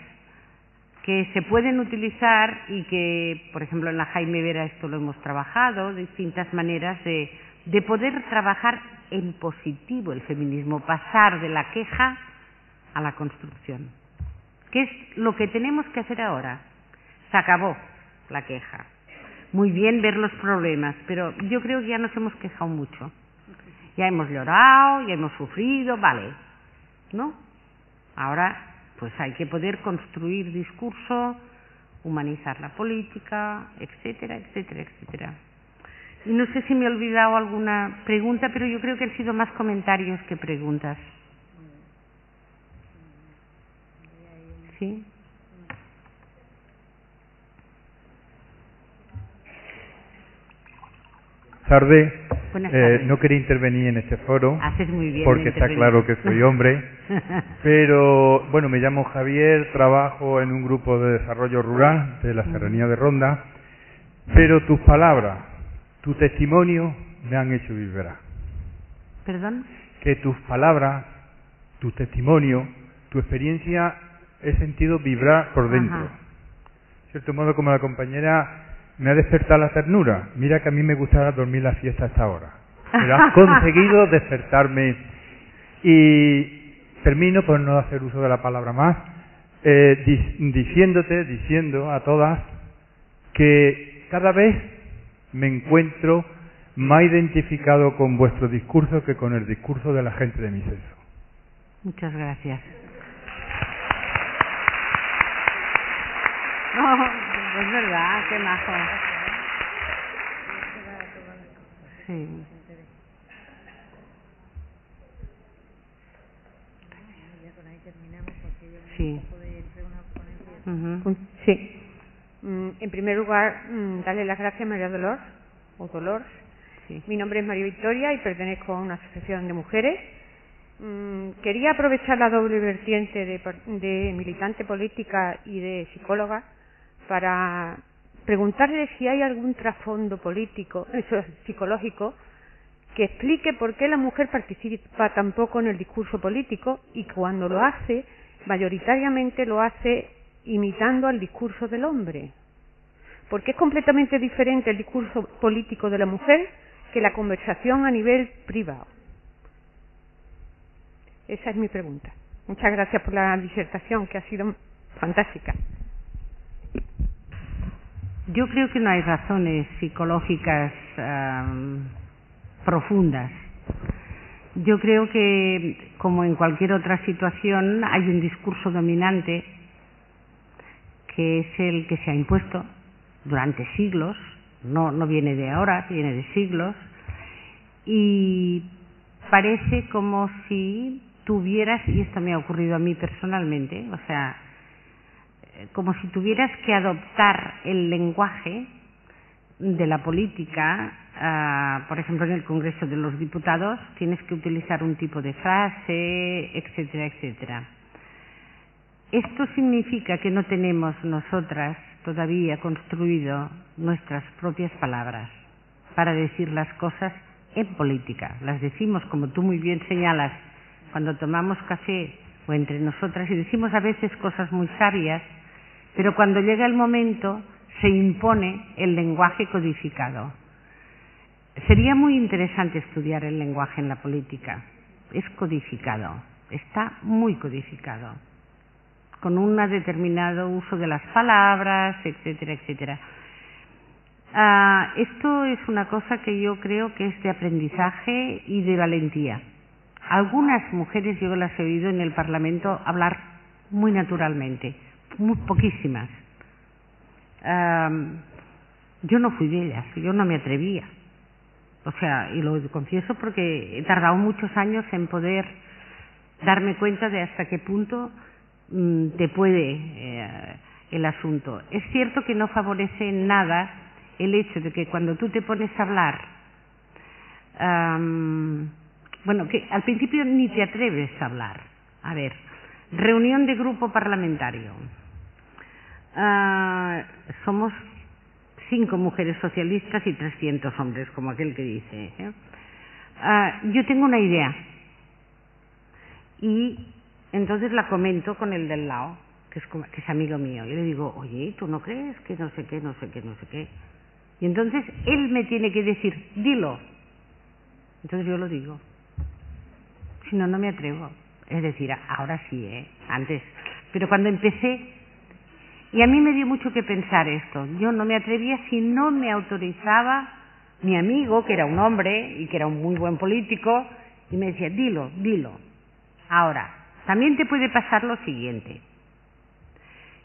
Speaker 2: que se pueden utilizar y que, por ejemplo, en la Jaime Vera esto lo hemos trabajado, distintas maneras de poder trabajar en positivo el feminismo, pasar de la queja a la construcción. ¿Qué es lo que tenemos que hacer ahora? Se acabó la queja. Muy bien ver los problemas, pero yo creo que ya nos hemos quejado mucho. Ya hemos llorado, ya hemos sufrido, vale, ¿no? Ahora, pues hay que poder construir discurso, humanizar la política, etcétera, etcétera, etcétera. Y no sé si me he olvidado alguna pregunta, pero yo creo que han sido más comentarios que preguntas. ¿Sí?
Speaker 7: Buenas tardes. No quería intervenir en este foro.
Speaker 2: Haces muy bien
Speaker 7: porque está claro que soy hombre. Pero, bueno, me llamo Javier, trabajo en un grupo de desarrollo rural de la Serranía de Ronda. Pero tus palabras, tu testimonio me han hecho vibrar.
Speaker 2: ¿Perdón?
Speaker 7: Que tus palabras, tu testimonio, tu experiencia, he sentido vibrar por dentro. De cierto modo, como la compañera, me ha despertado la ternura. Mira que a mí me gusta dormir la siesta hasta ahora. Pero has conseguido despertarme. Y termino, por no hacer uso de la palabra más, diciendo a todas que cada vez me encuentro más identificado con vuestro discurso que con el discurso de la gente de mi sexo.
Speaker 2: Muchas gracias. Oh, es verdad, qué majo. Sí. Sí.
Speaker 8: Sí. En primer lugar, darle las gracias a María Dolors, o Dolores.
Speaker 2: Sí.
Speaker 8: Mi nombre es María Victoria y pertenezco a una asociación de mujeres. Quería aprovechar la doble vertiente de militante política y de psicóloga para preguntarle si hay algún trasfondo político, psicológico, que explique por qué la mujer participa tan poco en el discurso político y cuando lo hace, mayoritariamente lo hace imitando al discurso del hombre. Porque es completamente diferente el discurso político de la mujer que la conversación a nivel privado. Esa es mi pregunta. Muchas gracias por la disertación, que ha sido fantástica.
Speaker 2: Yo creo que no hay razones psicológicas profundas. Yo creo que, como en cualquier otra situación, hay un discurso dominante que es el que se ha impuesto durante siglos, no viene de ahora, viene de siglos, y parece como si tuvieras, y esto me ha ocurrido a mí personalmente, o sea, como si tuvieras que adoptar el lenguaje de la política, por ejemplo en el Congreso de los Diputados tienes que utilizar un tipo de frase, etcétera, etcétera. Esto significa que no tenemos nosotras todavía construido nuestras propias palabras para decir las cosas en política. Las decimos, como tú muy bien señalas, cuando tomamos café o entre nosotras, y decimos a veces cosas muy sabias, pero cuando llega el momento se impone el lenguaje codificado. Sería muy interesante estudiar el lenguaje en la política. Es codificado, está muy codificado, con un determinado uso de las palabras, etcétera, etcétera. Esto es una cosa que yo creo que es de aprendizaje y de valentía. Algunas mujeres yo las he oído en el Parlamento hablar muy naturalmente, muy poquísimas. Yo no fui de ellas, yo no me atrevía. O sea, y lo confieso porque he tardado muchos años en poder darme cuenta de hasta qué punto te puede el asunto. Es cierto que no favorece en nada el hecho de que cuando tú te pones a hablar, bueno, que al principio ni te atreves a hablar. A ver, reunión de grupo parlamentario. Somos 5 mujeres socialistas y 300 hombres, como aquel que dice. Yo tengo una idea y entonces la comento con el del lado, que es amigo mío, y le digo, oye, ¿tú no crees que no sé qué, no sé qué, no sé qué? Y entonces él me tiene que decir, dilo. Entonces yo lo digo. Si no, no me atrevo. Es decir, ahora sí, antes. Pero cuando empecé, y a mí me dio mucho que pensar esto, yo no me atrevía si no me autorizaba mi amigo, que era un hombre y que era un muy buen político, y me decía, dilo, dilo. Ahora, también te puede pasar lo siguiente,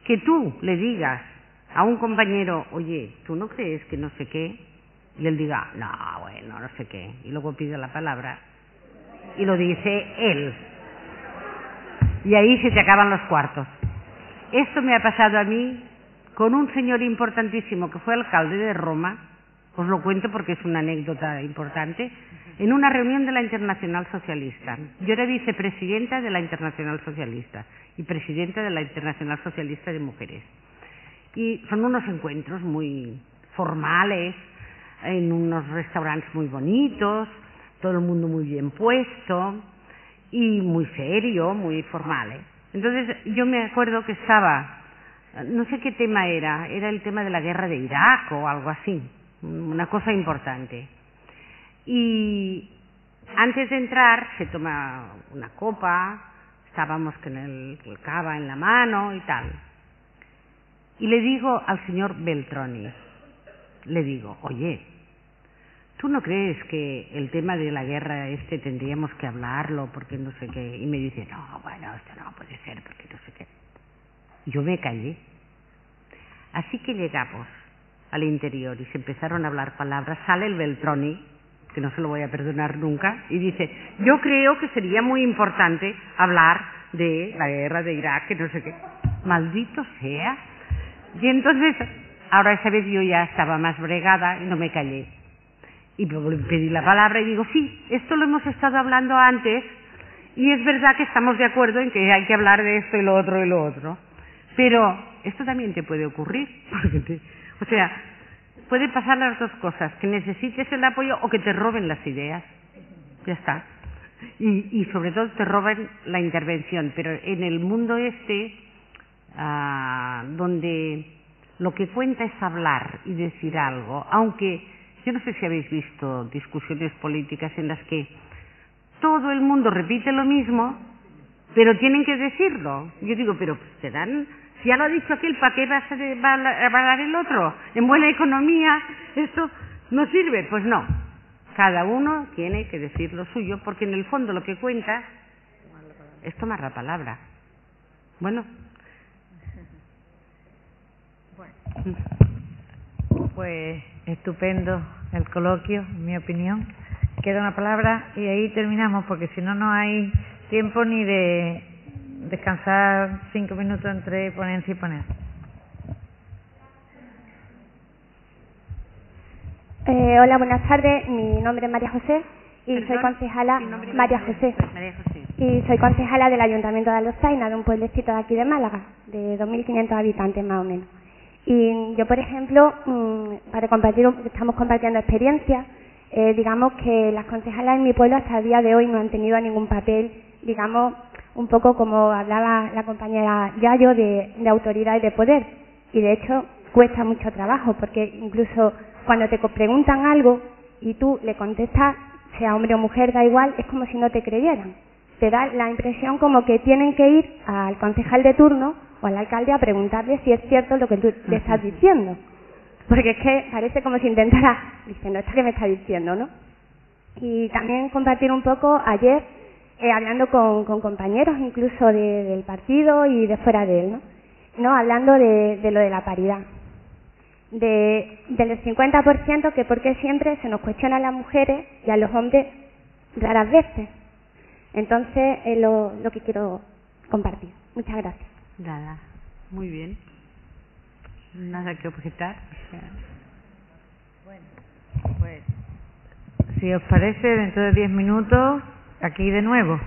Speaker 2: que tú le digas a un compañero, oye, ¿tú no crees que no sé qué? Y él diga, no, bueno, no sé qué, y luego pide la palabra, y lo dice él. Y ahí se te acaban los cuartos. Esto me ha pasado a mí con un señor importantísimo que fue alcalde de Roma, os lo cuento porque es una anécdota importante, en una reunión de la Internacional Socialista. Yo era vicepresidenta de la Internacional Socialista y presidenta de la Internacional Socialista de Mujeres. Y son unos encuentros muy formales, en unos restaurantes muy bonitos, todo el mundo muy bien puesto y muy serio, muy formal. Entonces yo me acuerdo que estaba, no sé qué tema era el tema de la guerra de Irak o algo así, una cosa importante. Y antes de entrar se toma una copa, estábamos con el cava en la mano y tal. Y le digo al señor Beltroni, le digo, oye, ¿tú no crees que el tema de la guerra tendríamos que hablarlo porque no sé qué? Y me dice, no, bueno, esto no puede ser porque no sé qué. Yo me callé. Así que llegamos al interior y se empezaron a hablar palabras. Sale el Beltroni, que no se lo voy a perdonar nunca, y dice, yo creo que sería muy importante hablar de la guerra de Irak, que no sé qué. Maldito sea. Y entonces, ahora esa vez yo ya estaba más bregada y no me callé. Y pedí la palabra y digo, sí, esto lo hemos estado hablando antes y es verdad que estamos de acuerdo en que hay que hablar de esto y lo otro y lo otro. Pero esto también te puede ocurrir. O sea, puede pasar las dos cosas, que necesites el apoyo o que te roben las ideas. Ya está. Y sobre todo te roben la intervención. Pero en el mundo donde lo que cuenta es hablar y decir algo, aunque yo no sé si habéis visto discusiones políticas en las que todo el mundo repite lo mismo, pero tienen que decirlo. Yo digo, pero te dan, si ya lo ha dicho aquel, ¿para qué va a hablar el otro? En buena economía esto no sirve. Pues no, cada uno tiene que decir lo suyo, porque en el fondo lo que cuenta es tomar la palabra. Bueno.
Speaker 1: Pues estupendo el coloquio, en mi opinión. Queda una palabra y ahí terminamos, porque si no, no hay tiempo ni de descansar 5 minutos entre ponencia y ponencia.
Speaker 9: Hola, buenas tardes. Mi nombre es María José y soy concejala. María José. Y soy concejala del Ayuntamiento de Alozaina, de un pueblecito de aquí de Málaga, de 2.500 habitantes más o menos. Y yo, por ejemplo, estamos compartiendo experiencias digamos que las concejalas en mi pueblo hasta el día de hoy no han tenido ningún papel, digamos, un poco como hablaba la compañera Yayo, de autoridad y de poder. Y de hecho cuesta mucho trabajo, porque incluso cuando te preguntan algo y tú le contestas, sea hombre o mujer, da igual, es como si no te creyeran. Te da la impresión como que tienen que ir al concejal de turno o al alcalde a preguntarle si es cierto lo que tú le estás diciendo. Porque es que parece como si intentara, diciendo, ¿esto qué me está diciendo, no? Y también compartir un poco ayer, hablando con compañeros incluso del partido y de fuera de él, ¿no? Hablando de lo de la paridad. Del 50% que por qué siempre se nos cuestiona a las mujeres y a los hombres raras veces. Entonces es lo que quiero compartir. Muchas gracias.
Speaker 1: Nada, muy bien. Nada que objetar. Bueno, pues si os parece, dentro de 10 minutos, aquí de nuevo.